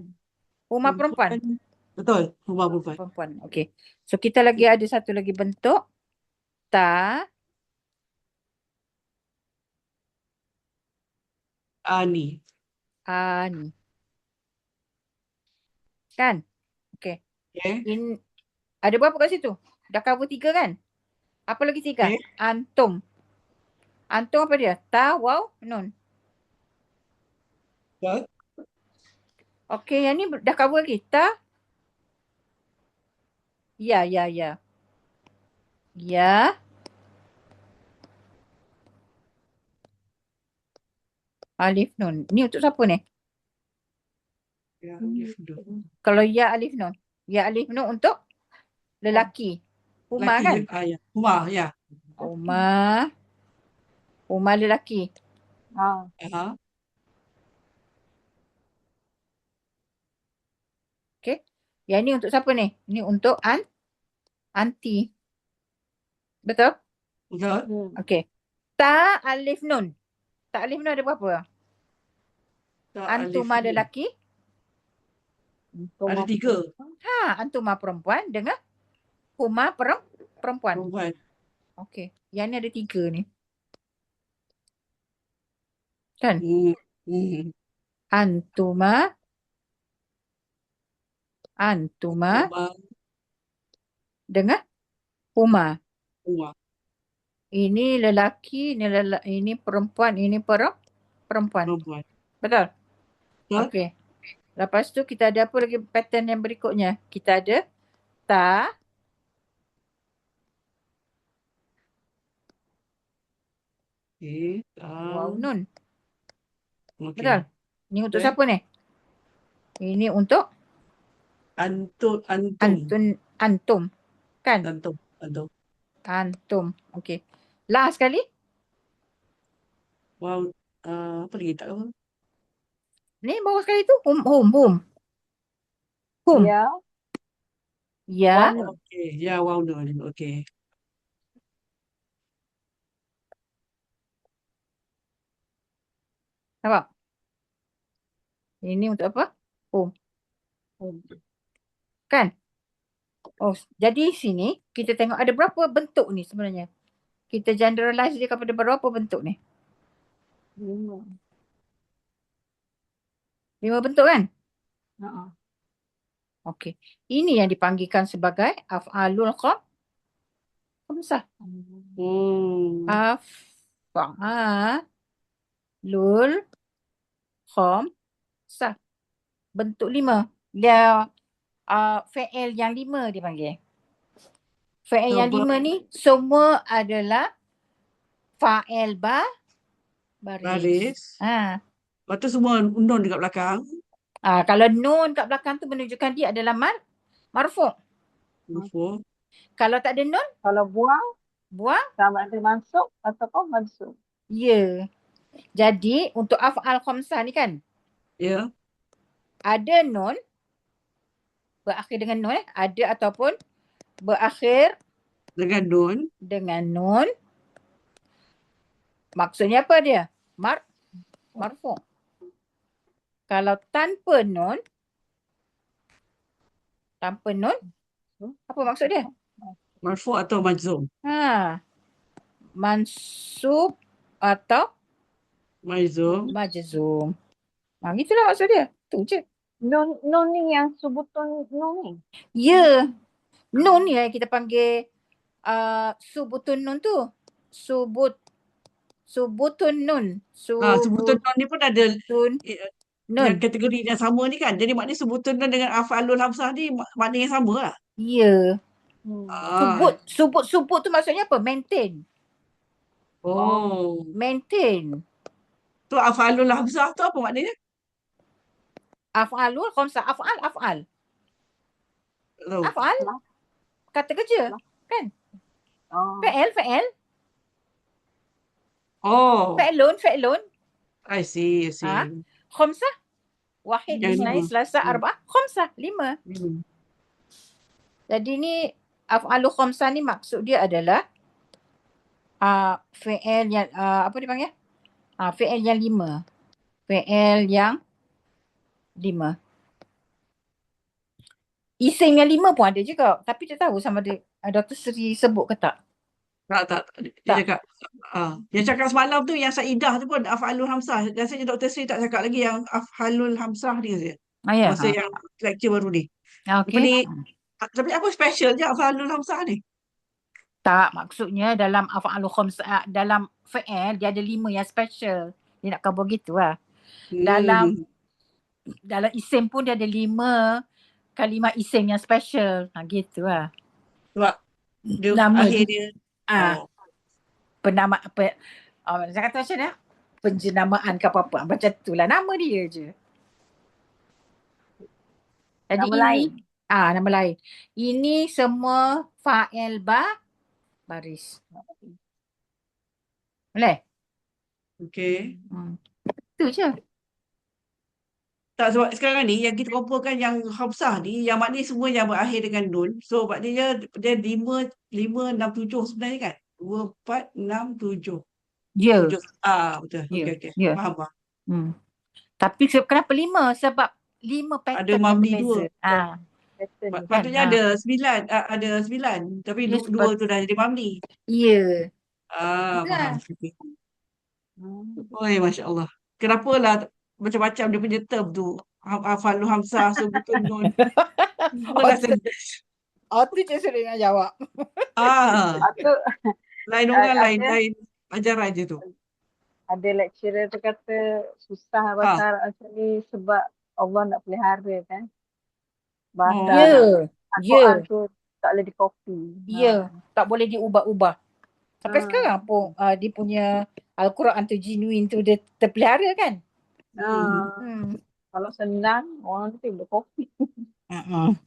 Huma perempuan. Betul, huma perempuan. Perempuan. Okey. So kita lagi ada satu lagi bentuk. Ta. Ani. Ani. Kan? Okey. Ada berapa kat situ? Dah cover 3 kan? Apa lagi 3? Antum. Antum apa dia? Ta, waw, nun. Okey, yang ni dah cover lagi. Ta. Ya. Ya. Alif nun. Ni untuk siapa ni? Ya, alif nun. Kalau ya alif nun. Ya alif nun untuk lelaki. Huma kan? Ya. Huma, ya. Huma lelaki. Okey. Yang ni untuk siapa ni? Ni untuk anti. Betul? Betul. Okey. Ta alif nun. Ta alif nun ada berapa? Antuma lelaki. Ada 3. Antuma perempuan dengan huma perempuan. Okey. Yang ni ada 3 ni. Kan? Antuma dengan huma. Ini lelaki, ini perempuan, ini perempuan. Betul? Okey. Lepas tu kita ada apa lagi pattern yang berikutnya? Kita ada ta, Okay. waw, nun. Okay. Betul? Ini untuk Betul. siapa ni? Ini untuk Antum. antum. Kan? Antum. Antum. Okey. Last sekali. Wow. Apa lagi tak tahu. Ni bawah sekali tu. Hum. Ya. Ya. Wow. Okay. Ya, wow, no. Okay. Nampak? Ini untuk apa? Hum. Kan? Oh, jadi sini kita tengok ada berapa bentuk ni sebenarnya. Kita generalize dia kepada berapa bentuk ni? 5. 5 bentuk kan? Ha. Okey. Ini yang dipanggilkan sebagai af'alul khamsah. Af'alul khamsah. Bentuk 5. Dia fi'il yang 5 dipanggil. Fi'il yang 5 ni semua adalah fa'il baris. Baris. Lepas tu semua nun dekat belakang. Kalau nun kat belakang tu menunjukkan dia adalah marfu'. Marfu'. Kalau tak ada nun, Kalau buang sama ada masuk ataupun mansub. ya. Jadi untuk af'al khamsah ni kan, Ya. ada nun, berakhir dengan nun, ada ataupun berakhir Dengan nun. Maksudnya apa dia? Marfu'. Kalau tanpa nun, apa maksud dia? Marfu' atau majzum. Mansub atau Majzum. majzum. Gitulah maksud dia. Tu je. Nun ni yang subutun nun ni. Ya. Nun ni yang kita panggil subutun nun tu. Subutun nun. Sebutan nun ni pun ada nun. yang kategori yang sama ni kan. Jadi maknanya sebutan nun dengan af'alul hamzah ni makna yang sama lah. Ya. Hmm. Subut tu maksudnya apa? Maintain. Oh. Maintain. Tu af'alul hamzah tu apa maknanya? Af'alul khamsah. Af'al. Tahu. Af'al. Kata kerja. Kan? Oh. Fi'il. Oh. Fi'lun. I see. Khamsah. Wahid, Yang isnain, 5. selasa, arba'ah. Khamsah. 5. Jadi ni af'alul khamsah ni maksud dia adalah fi'il yang apa dipanggil? Fi'il yang 5. Fi'il yang 5. Isim yang 5 pun ada juga. Tapi tak tahu sama ada Dr. Sri sebut ke tak. Tak. Dia cakap. Yang cakap semalam tu yang Saidah tu pun af'alul hamzah. Rasanya Dr. Sri tak cakap lagi yang af'alul hamzah dia saja. Ya. Masa yang lecture baru ni. Okey. Tapi apa special je af'alul hamzah ni? Tak, maksudnya dalam af'alul khamsah, dalam fi'il dia ada 5 yang special. Dia nak cover gitu lah. Dalam isim pun dia ada 5 kalimah isim yang special. Gitu lah. Sebab dia Nama akhir dia. Penama saya kata macam mana? Penjenamaan ke apa-apa. Macam tu lah. Nama dia je. Jadi Nama lain. Nama lain. Ini semua fa'il baris. Boleh? Okey. Itu je. Tak, sebab sekarang ni yang kita kumpulkan yang hamzah ni, yang maknanya semua yang berakhir dengan nun. So maknanya dia 5, 6, 7 sebenarnya kan? 2, 4, 6, 7. Ya. 7. Betul. Okey. Ya. Faham. Tapi kenapa 5? Sebab 5 pattern Ada mabni yang berbeza. Patutnya ada 9. Tapi 2 tu dah jadi mabni. Ya. Faham. Oi, Masya Allah. Kenapalah macam-macam dia punya term tu. Af'alul hamzah, subutun nun. Semualah sentence. Tu je Suri nak jawab. Lain orang, lain ajaran je tu. Ada lecturer tu kata susah bahasa Arab macam ni sebab Allah nak pelihara kan. Bahasa Ya, Arab. ya, Al-Quran tu tak boleh dikopi. ya. Tak boleh diubah-ubah. Sampai Ha. sekarang pun dia punya Al-Quran tu genuine tu dia terpelihara kan? Ha. Hmm. Kalau senang, orang tu boleh kopi. Uh-uh.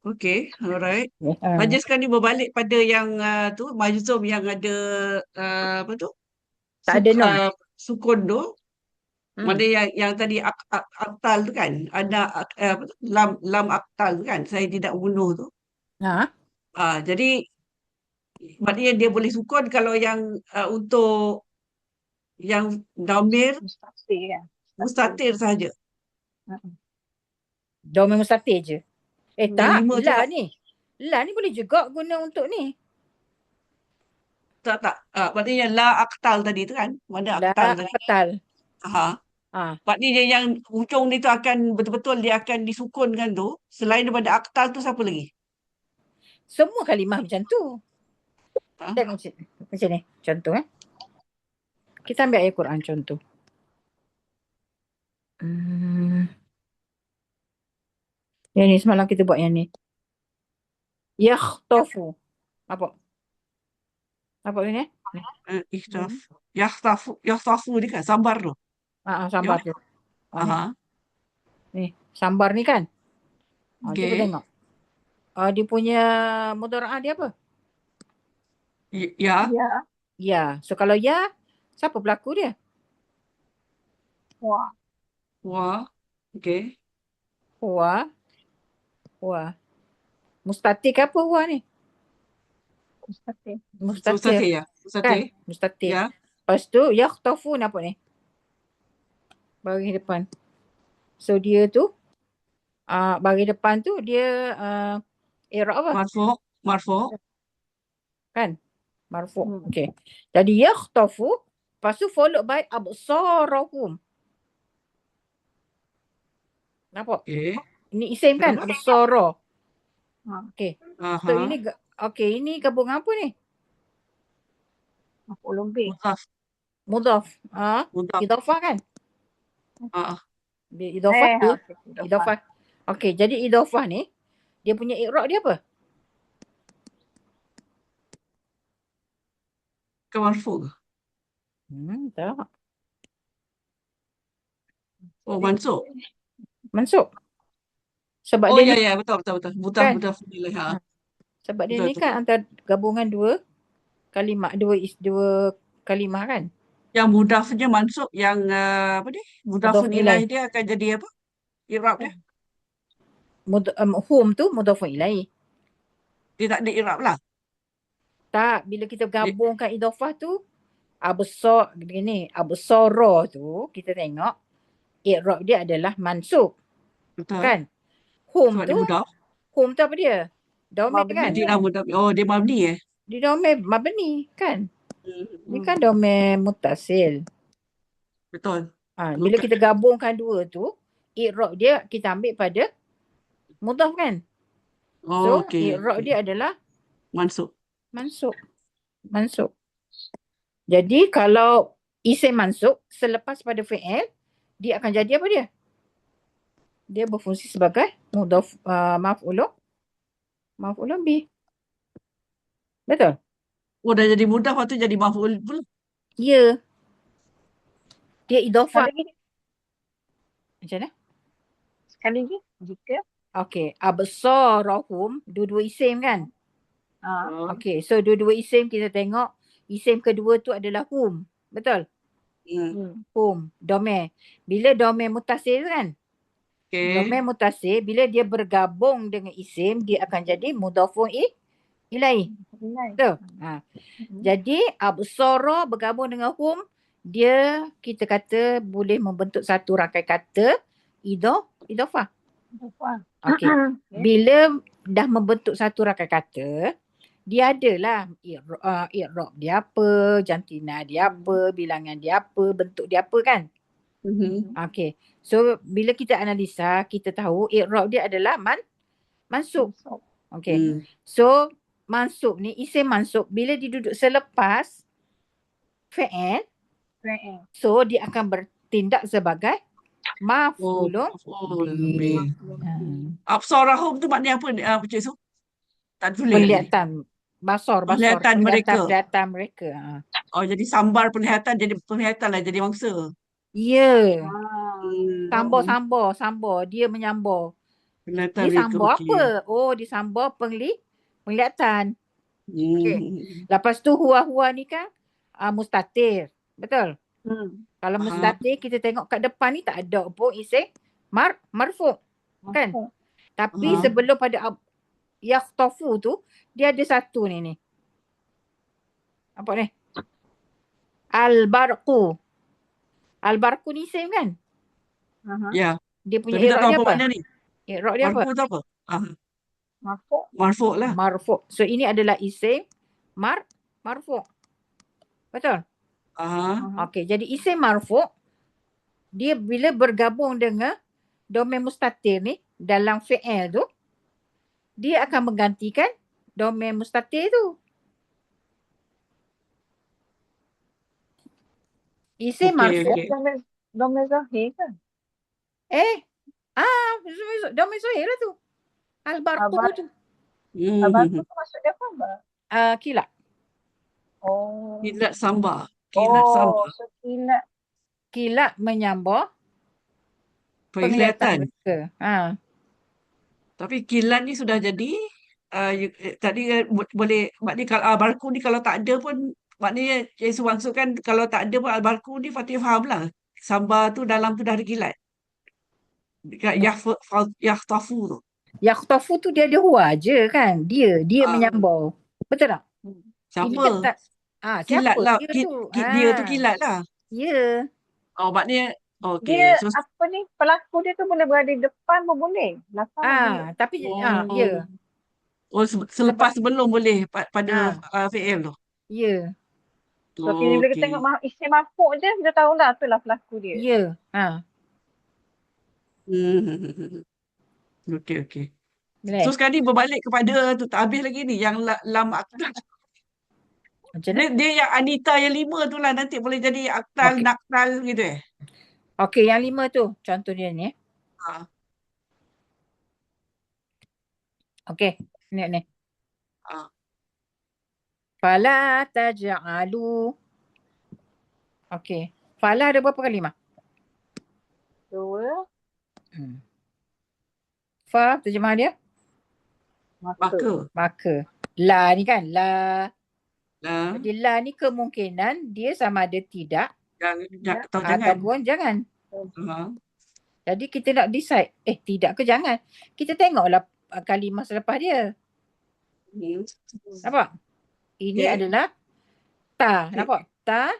Okay, alright. Uh. Majlis sekarang ni berbalik pada yang tu majzum yang ada apa tu? Tak ada nun. Sukun tu. Mana yang tadi aktal tu kan? Ada apa tu? Lam aktal tu kan? Saya tidak bunuh tu. Ha? Jadi maknanya dia boleh sukun kalau yang untuk yang damir Mustatir kan. mustatir saja. Domain mustatir je. Yang Tak, lima tu la tak. ni. La ni boleh juga guna untuk ni. Tak. Maknanya la aktal tadi tu kan? Mana La aktal tadi? fatal. Ha. Maknanya yang hujung ni tu akan betul-betul dia akan disukunkan tu. Selain daripada aktal tu siapa lagi? Semua kalimah macam tu. Ha? Tengok macam ni. Contoh Kita ambil ayat Quran contoh. Yang ni semalam kita buat yang ni. Yakhtafu. Apa ni? Ikhtaf. Yakhtafu ni kan sambar tu. Sambar tu. Aha. Ni, sambar ni kan. Cuba Okay. tengok. Dia punya mudhara'ah dia apa? Ya. Ya. So kalau ya, siapa pelaku dia? Wah. Okay. Huwa. Mustatir ke apa huwa ni? Mustatir. Mustatir ya. Kan? Mustatir. Ya. Lepas tu, yakhtafu apa ni? Baris depan. So dia tu, baris depan tu dia i'rab apa? Marfu. Kan? Marfu. Okay. Jadi yakhtafu, lepas tu followed by absarahum. Nampak? Okay. Ini isim kan? Absara. Okay. So ini gabung apa ni? Mudhaf. Idhafah kan? Dia idhafah tu. Idhafah. Okay, jadi idhafah ni, dia punya i'rab dia apa? Ke marfu ke? Tak. Oh, mansuk. Mansuk. Sebab Oh dia ya, betul. Kan? Mudaf ilaih. Sebab dia Betul, ni kan antara gabungan dua kalimah, dua kalimah kan? Yang mudafnya mansuk, yang apa ni? Mudafun ilaih dia akan jadi apa? I'rab dia. Hum tu mudhafun ilaih. Dia tak ada i'rab lah. Tak, bila kita gabungkan idhafah tu, absara tu kita tengok i'rab dia adalah mansub. Betul. Kan? Hum Sebab tu, dia mudaf. hum tu apa dia? Domir kan? Dia mudaf. Oh, dia mabni Dia domir mabni kan? Ni kan domir muttasil. Betul. Bila kita gabungkan dua tu, i'rab dia kita ambil pada mudhaf kan? So, i'rab dia adalah mansub. Jadi kalau isim mansub selepas pada fi'il, dia akan jadi apa dia? Dia berfungsi sebagai mudhaf maf'ulun bih. Betul? Oh, dah jadi mudaf, lepas tu jadi maf'ul pula. Ya. Dia idhafah. Macam mana? Sekali lagi, jika. Okey, absarahum, dua-dua isim kan? Okey, so dua-dua isim kita tengok isim kedua tu adalah hum. Betul? Hum, domir. Bila domir muttasil kan? Domir muttasil, bila dia bergabung dengan isim, dia akan jadi mudhafun ilaih. Betul? Jadi absara bergabung dengan hum, dia kita kata boleh membentuk satu rangkai kata idhafah. Okey. Bila dah membentuk satu rangkai kata, dia adalah i'rab dia apa, jantina dia apa, bilangan dia apa, bentuk dia apa kan? Okey. So bila kita analisa, kita tahu i'rab dia adalah mansub. Okey. So mansub ni, isim mansub bila diduduk selepas fi'il, so dia akan tindak sebagai Oh, maf'ulun maf'ul bih. bih. Ha. Absarahum tu maknanya apa Cik Su? Tak tulis lagi. Penglihatan, basar, Penglihatan mereka. penglihatan mereka. Ha. Oh, jadi sambar penglihatan jadi penglihatan lah jadi mangsa. Ya, Ah. sambor. Dia menyambor. Penglihatan Dia mereka sambor okey. apa? Oh, dia sambor penglihatan. Okey. Hmm. Lepas tu huwa ni kan mustatir. Betul? Kalau Aha. mustatir kita tengok kat depan ni tak ada pun isim marfu' kan? Masuk. Tapi Aha. sebelum pada yakhtafu tu dia ada satu ni. Apa ni? Al-barqu. Al-barqu ni isim kan? Aha. Ya. Dia punya Tapi tak i'rab tahu dia apa apa? makna ni. I'rab dia apa? Marfu tu apa? Masuk. Marfu lah. Marfu'. So ini adalah isim marfu'. Betul? Aha. Okey, jadi isim marfu' dia bila bergabung dengan domain mustatir ni dalam fi'il tu, dia akan menggantikan domain mustatir tu. Isim Okey, marfu' okey. Domain zahir kan? domain zahir lah tu. Al-barqu Abang, tu. abang tu maksud dia apa, Abang? Kilat. Oh. Kilat sambar. Kilat Oh, sambar. so kilat. Kilat menyambar Penglihatan. penglihatan mereka. Tapi kilat ni sudah jadi tadi boleh maknanya kalau al-barku ni kalau tak ada pun maknanya Yesus maksudkan kalau tak ada pun al-barku ni Fatih faham lah. Sambar tu dalam tu dah ada kilat. Dekat yahtafu tu. Yakhtafu tu dia ada huwa je kan. Dia Ah. menyambar. Betul tak? Ini Siapa? kan tak Kilat siapa lah. dia tu? Dia tu kilat lah. Ya. Oh, maknanya okey. Dia So, apa ni, pelakon dia tu boleh berada di depan pun boleh. Belakang pun boleh. Tapi oh, ya. oh selepas sebelum boleh pada fi'il tu. Ya. So bila kita tengok isim mafuk je, kita tahulah tu lah pelaku dia. Ya. Okey. Boleh. So sekarang ni berbalik kepada tu tak habis lagi ni yang lam aktal. Macam mana? Dia yang Anita yang 5 tu lah nanti boleh jadi aktal, Okey. naktal gitu Okey, yang 5 tu contoh dia ni. Okey, ni. Fala taj'alu. Okey. Fala ada berapa kalimah? 2. Fa terjemah dia? Maka. La ni kan? La. Jadi la ni kemungkinan dia sama ada tidak atau jangan. ataupun jangan. Jadi kita nak decide tidak ke jangan. Kita tengoklah kalimah selepas dia. Nampak? Ini adalah ta. Nampak? Ta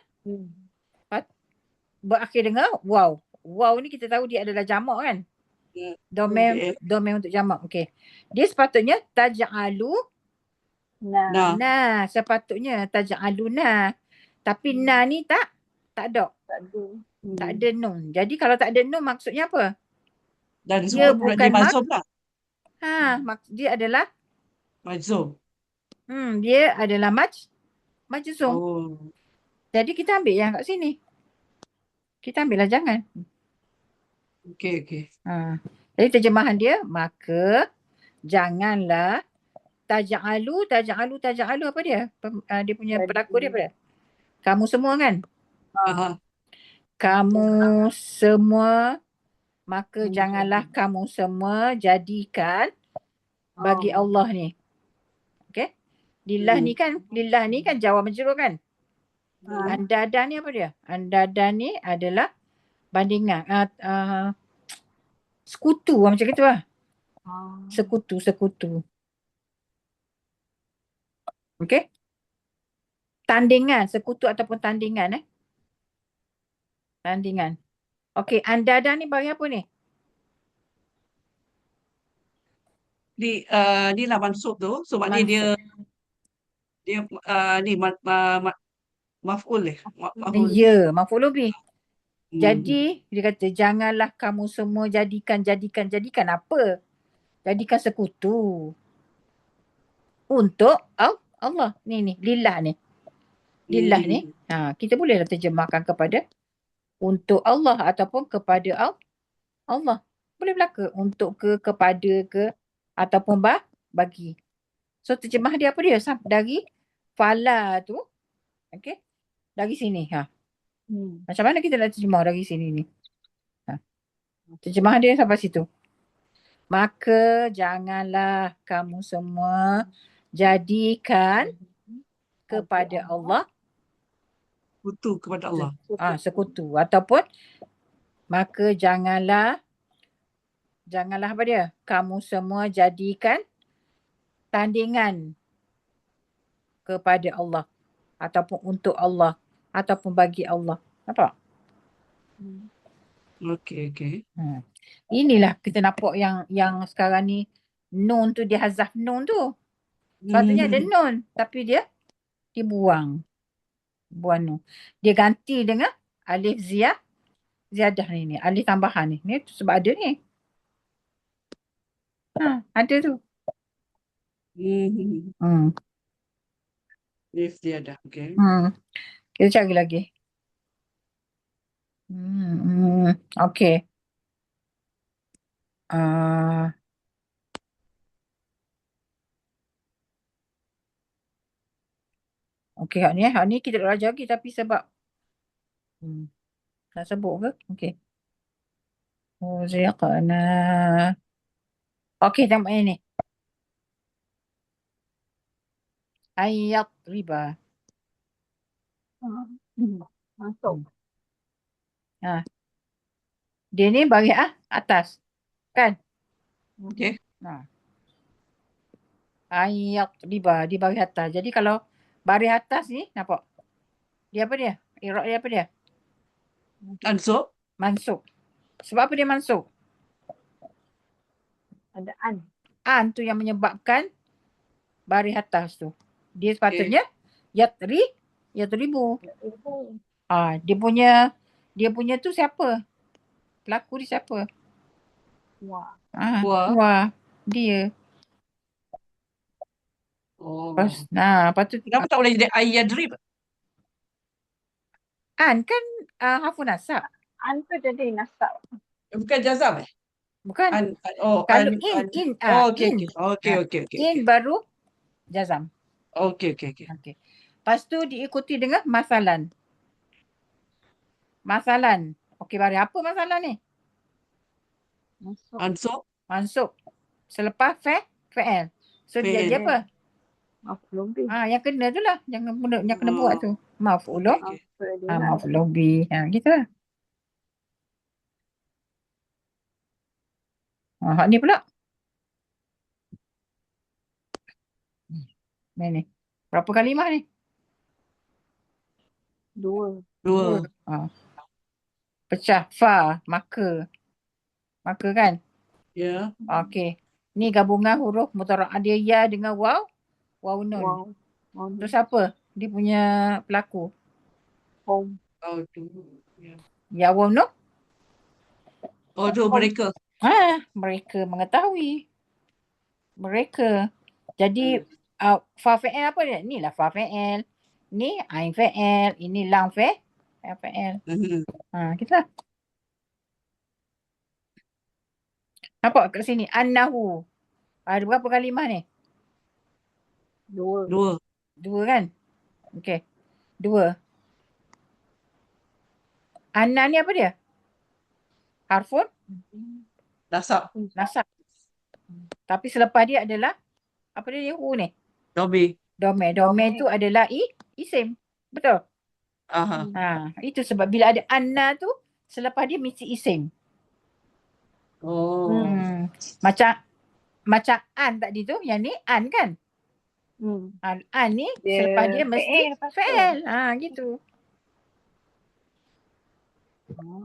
berakhir dengan waw. Waw ni kita tahu dia adalah jamak kan? Domain untuk jamak. Okey. Dia sepatutnya taj'alu nah. Sepatutnya taj'aluna. Tapi na ni tak ada. Tak ada nun. Jadi kalau tak ada nun maksudnya apa? Dan Dia semua bukan mazhum lah. Dia adalah Mazhum. Dia adalah majzum. Oh. Jadi kita ambil yang kat sini. Kita ambillah jangan. Okey. Jadi terjemahan dia, maka janganlah taj'alu apa dia? Dia punya pelakon dia apa dia? Kamu semua kan? Kamu semua, maka janganlah kamu semua jadikan bagi Allah ni. Okey? Lillah ni kan jawab majrur kan? Andada ni apa dia? Andada ni adalah bandingan. Sekutu macam itu lah. Sekutu. Okey? Tandingan, sekutu ataupun tandingan Tandingan. Okey, andada ni bagi apa ni? Ni lah mansub tu. So maknanya dia ni maf'ul maf'ul. Ya, maf'ul bih. Jadi dia kata janganlah kamu semua jadikan apa? Jadikan sekutu untuk Allah. Ni lillah ni. Lillah ni. Kita bolehlah terjemahkan kepada untuk Allah ataupun kepada Allah. Boleh berlaku untuk kepada ke ataupun bagi. So terjemah dia apa dia? Dari fala tu, okey. Dari sini. Macam mana kita nak terjemah dari sini ni? Terjemah dia sampai situ. Maka janganlah kamu semua jadikan kepada Allah Kutu kepada Allah. sekutu ataupun maka janganlah apa dia? Kamu semua jadikan tandingan kepada Allah ataupun untuk Allah ataupun bagi Allah. Nampak? Okey. Inilah kita nampak yang sekarang ni nun tu dia hazaf nun tu. Sepatutnya ada nun tapi dia dibuang. Buang nun. Dia ganti dengan alif ziyadah ni. Alif tambahan ni. Ni sebab ada ni. Ada tu. If dia ada. Okey. Kita cari lagi. Okey. Okey, hak ni kita tak belajar lagi tapi sebab nak sebut ke? Okey. Uziqna. Okey, tengok yang ni. Ayat riba. Masuk. Dia ni bahagian atas. Kan? Okey. Ayat riba di bahagian atas. Jadi kalau baris atas ni nampak? Dia apa dia? I'rab dia apa dia? Mansub. Mansub. Sebab apa dia mansub? Ada an. An tu yang menyebabkan baris atas tu. Dia sepatutnya yatribu. Dia punya tu siapa? Pelaku dia siapa? Wah. Dia. Lepas tu Kenapa tak boleh jadi ayyadrib? an kan harfu nasab. An tu jadi nasab. Bukan jazam Bukan. Kalau in. Okey. In baru jazam. Okey. Lepas tu diikuti dengan masalan. Okey, baris apa masalan ni? Mansub. Selepas fa'il. So dia jadi apa? Maf'ul bih. Yang kena tu lah. Yang kena buat tu. Maf'ul Okey. Maf'ul bih. Gitu lah. Hak ni pula. Ni. Berapa kalimah ni? 2. Pecah. Fa. Maka kan? Ya. Okey. Ni gabungan huruf mutara'adiyah dengan waw. Waw nun. Terus apa? Dia punya pelaku. Ya waw nun. Mereka. Mereka mengetahui. Mereka. Jadi fa fa'il apa dia? Ni lah fa fa'il. Ni ain fa'il. Ini lam fa'il. Gitu lah. Nampak kat sini? Annahu. Ada berapa kalimah ni? 2. 2 kan? Okey. 2. Anna ni apa dia? Harfun? Nasab. Tapi selepas dia adalah apa dia hu ni? Domain tu adalah isim. Betul? Itu sebab bila ada anna tu selepas dia mesti isim. Macam an tadi tu, yang ni an kan? An ni selepas dia mesti fa'il. Gitu.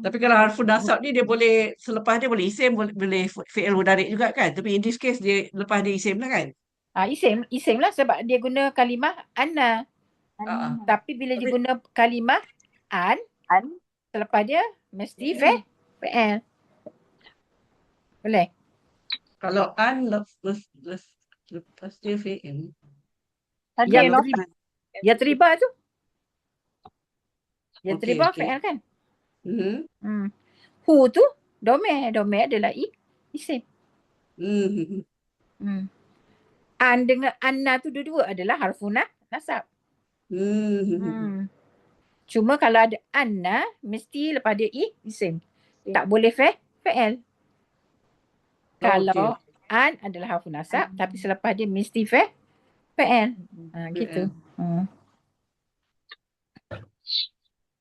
Tapi kalau harfun nasab ni dia boleh selepas dia boleh isim, boleh fi'il mudhari' juga kan? Tapi in this case dia lepas dia isim lah kan? Isim lah sebab dia guna kalimah anna. Tapi bila dia guna kalimah an selepas dia mesti fa'il. Boleh? Kalau an lepas dia fi'il. Ya terlibat tu. Ya terlibat fa'il kan? Hmm. Hu tu domain. Domain adalah isim. Hmm. Hmm. An dengan anna tu dua-dua adalah harfun nasab. Hmm. Cuma kalau ada anna, mesti lepas dia isim. Tak boleh fa'il. Kalau an adalah harfun nasab, tapi selepas dia mesti fa'il. Gitu.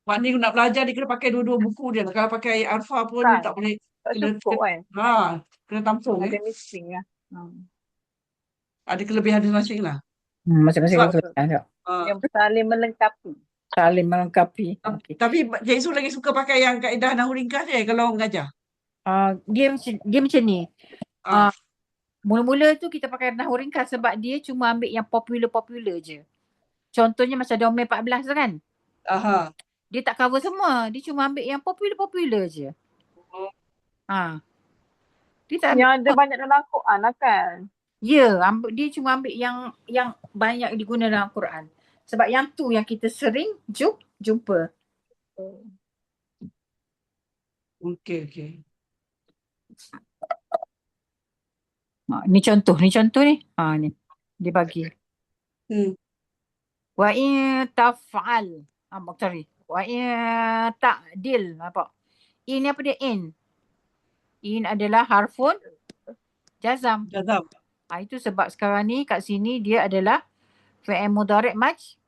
Maknanya nak belajar dia kena pakai dua-dua buku dia. Kalau pakai alfa pun Kan? tak boleh. Tak Kena, cukup kan? kena tampung. Ada missing lah. Ada kelebihan masing-masing lah. Masing-masing Sebab kelebihan. Yang saling melengkapi. Saling melengkapi. Okay. tapi Cik Su lagi suka pakai yang kaedah nahu ringkas dia kalau mengajar. Dia macam ni. Ah. Mula-mula tu kita pakai nahu ringkas sebab dia cuma ambil yang popular-popular je. Contohnya macam domain 14 tu kan. Aha. Dia tak cover semua. Dia cuma ambil yang popular-popular je. Dia tak ambil Yang ada banyak dalam Quran lah kan? Ya, dia cuma ambil yang banyak digunakan dalam Quran. Sebab yang tu yang kita sering jumpa. Okey. Ni contoh ni. Ni. Dia bagi. Wa in taf'al. Sorry. Wa in ta'dil. Nampak? In apa dia? In adalah harfun jazam. Itu sebab sekarang ni kat sini dia adalah fi'il mudhari' majzum.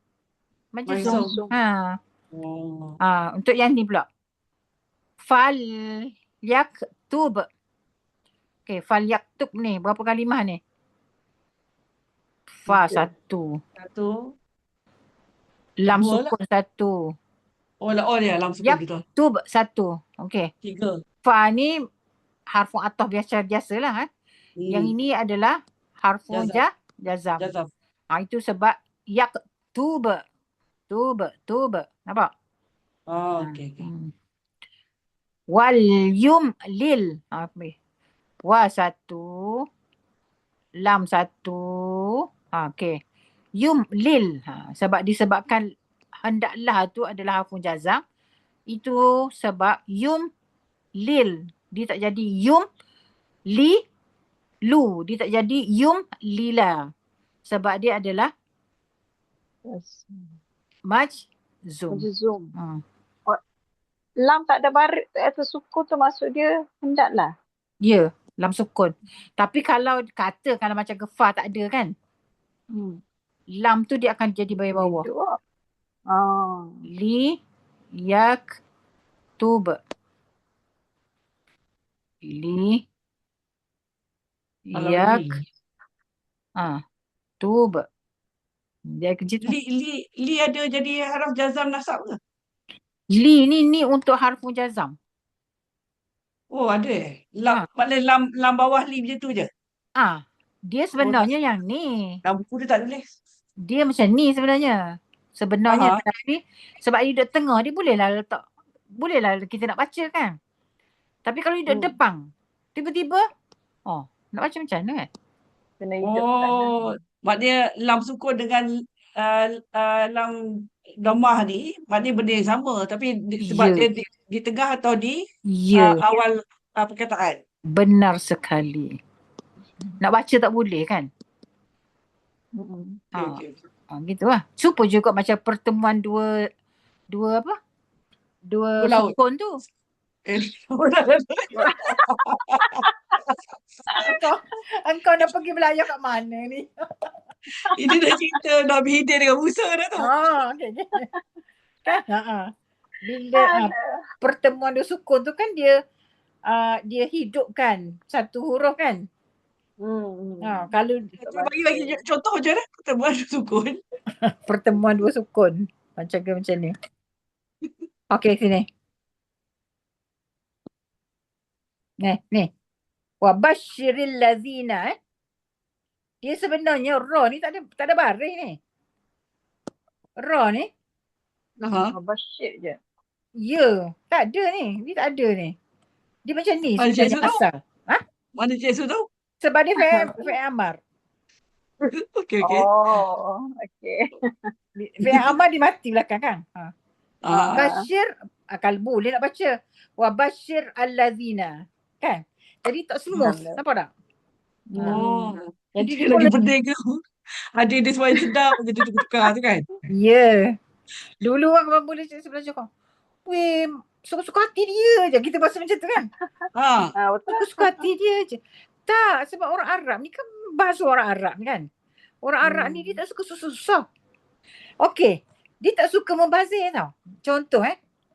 Untuk yang ni pula. Fal yaktub. Okay, fal yaktub ni berapa kalimah ni? Fa satu. Lam sukun satu. Dia lam sukun betul. Yaktub satu. Okay. 3. Fa ni harfun ataf biasalah. Yang ini adalah harfun jazam. Itu sebab yaktub. Tub. Nampak? Okey. Wal yumlil. Wa satu. Lam satu. Okey. Yumlil. Sebab disebabkan hendaklah tu adalah harfun jazam. Itu sebab yumlil. Dia tak jadi lu. Dia tak jadi lila. Sebab dia adalah majzum. Lam tak ada baris atau sukun tu maksud dia hendaklah. Ya, lam sukun. Tapi kalau macam fa tak ada kan? Lam tu dia akan jadi bawah. Li yak tub. Li yak tub. Dia kerja tu. Li ada jadi haraf jazam nasab ke? Li ni untuk harfun jazam. Oh, ada maknanya lam bawah li macam tu je? Dia sebenarnya yang ni. Dalam buku dia tak tulis. Dia macam ni sebenarnya. Tapi sebab dia duduk tengah, dia bolehlah letak. Bolehlah kita nak baca kan. Tapi kalau dia duduk depan, tiba-tiba, nak baca macam mana kan? Kena hidupkan. Maknanya lam sukun dengan lam domah ni, maknanya benda yang sama. Tapi sebab dia di tengah atau di awal perkataan. Benar sekali. Nak baca tak boleh kan? Gitu lah. Supaya juga macam pertemuan dua sukun tu. Engkau nak pergi belayar kat mana ni? Ini dah cerita Nabi Hidir dengan Musa dah tu. Okay. Kan? Bila pertemuan dua sukun tu kan dia hidupkan satu huruf kan? Kalau bagi contoh je lah pertemuan dua sukun. Pertemuan dua sukun macam ni. Okey, sini. Ni. Wa basyiril lazina. Dia sebenarnya ra ni tak ada baris ni. Ra ni. Basyir je. Ya, tak ada ni. Dia tak ada ni. Dia macam ni sebenarnya asal. Mana Cik Su tahu? Sebab dia fi'il amar. Okey. Okey. Fi'il amar dia mati belakang kan? Basyir Kalau boleh nak baca. Wa basyir allazina. Kan? Jadi tak smooth. Nampak tak? Oh. Jadi Dia dia pun lagi pening tu. Ada dia suara sedap je dia tukar tu kan. Ya. Dulu orang boleh cakap sebelah kau. Weh, suka-suka hati dia je. Kita bahasa macam tu kan. Ha. Betul. Suka-suka hati dia je. Tak, sebab orang Arab ni kan bahasa orang Arab kan. Orang Arab ni dia tak suka susah-susah. Okey. Dia tak suka membazir tau. Contoh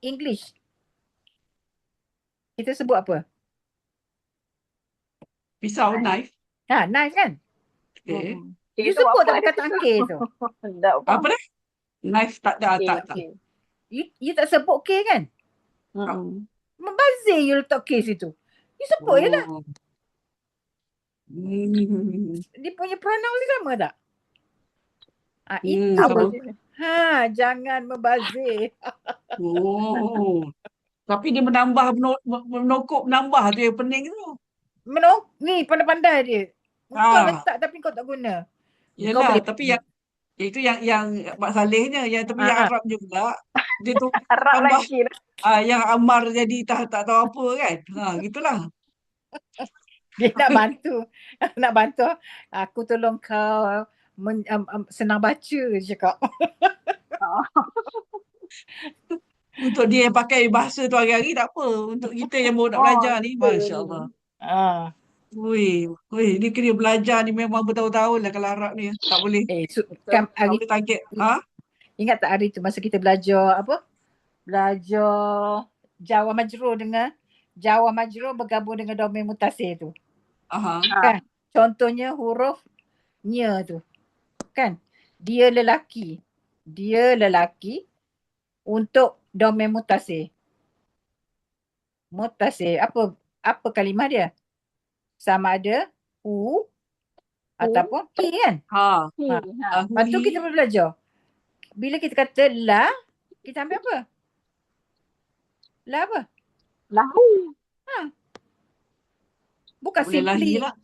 English. Kita sebut apa? Pisau, knife. Knife kan? Okay. You sebut tak perkataan K tu? Apa dah? Knife tak ada, tak. You tak sebut K kan? Membazir you letak K situ. You sebut je lah. Dia punya pronoun dia sama tak? Itu. Sama. Jangan membazir. Tapi dia menokok menambah tu yang pening tu. Ni pandai-pandai dia. Kau letak tapi kau tak guna. Yelah, tapi itu yang Mak Salehnya, tapi yang Arab je pula. Dia tu Arab tambah lagi lah. yang Ammar jadi tak tahu apa kan. Gitulah. Dia nak bantu. Nak bantu. Aku tolong kau senang baca je cakap. Untuk dia yang pakai bahasa tu hari-hari tak apa. Untuk kita yang baru nak belajar ni, Masya Allah. Wih, ni kena belajar ni memang bertahun-tahun lah kalau Arab ni. Tak boleh. Tak boleh target. Ingat tak hari tu masa kita belajar apa? Belajar Jawa Majrur dengan Jawa Majrur bergabung dengan domain mutasir tu. Kan? Contohnya huruf nya tu. Kan? Dia lelaki untuk domain mutasir. Mutasir. Apa kalimah dia? Sama ada hu ataupun hi kan? Lepas tu kita belajar. Bila kita kata la, kita ambil apa? La apa? Lahu. Bukan boleh simply. lah.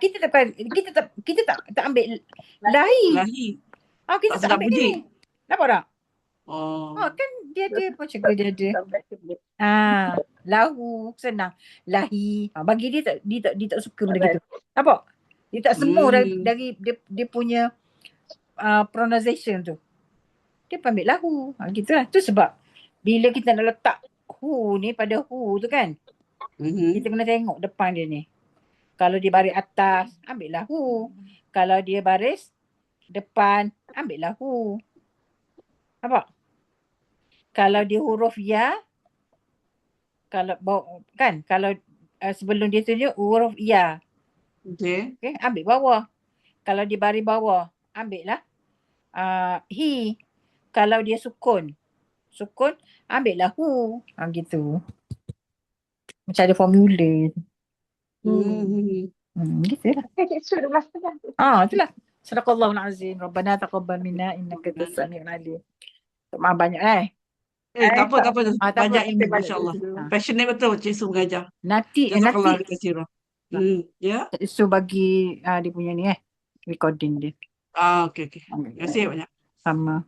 Kita tak ambil lahi. Kita tak ambil ni. Nampak tak? Kan dia ada macam dia ada. Lahu senang. Lahi. Bagi dia tak suka benda gitu. Nampak? Dia tak semua dari dia punya pronunciation tu. Dia ambil lahu. Gitulah. Tu sebab bila kita nak letak hu ni pada hu tu kan. Kita kena tengok depan dia ni. Kalau dia baris atas, ambil lahu. Kalau dia baris depan, ambil lahu. Nampak? Kalau dia huruf ya, kalau sebelum dia tunjuk huruf ya. Okay, ambil bawah. Kalau dia baris bawah, ambil lah hi. Kalau dia sukun, ambil lahu. Gitu. Macam ada formula. Gitu lah. Itulah. Sadaqallahul azim. Rabbana taqabbal minna innaka antas samiul alim. Maaf banyak tak apa. Banyak ilmu, masya-Allah. Passionate betul Cik Su mengajar. Nanti ya. Su bagi dia punya ni recording dia. Okey. Terima kasih banyak. Sama.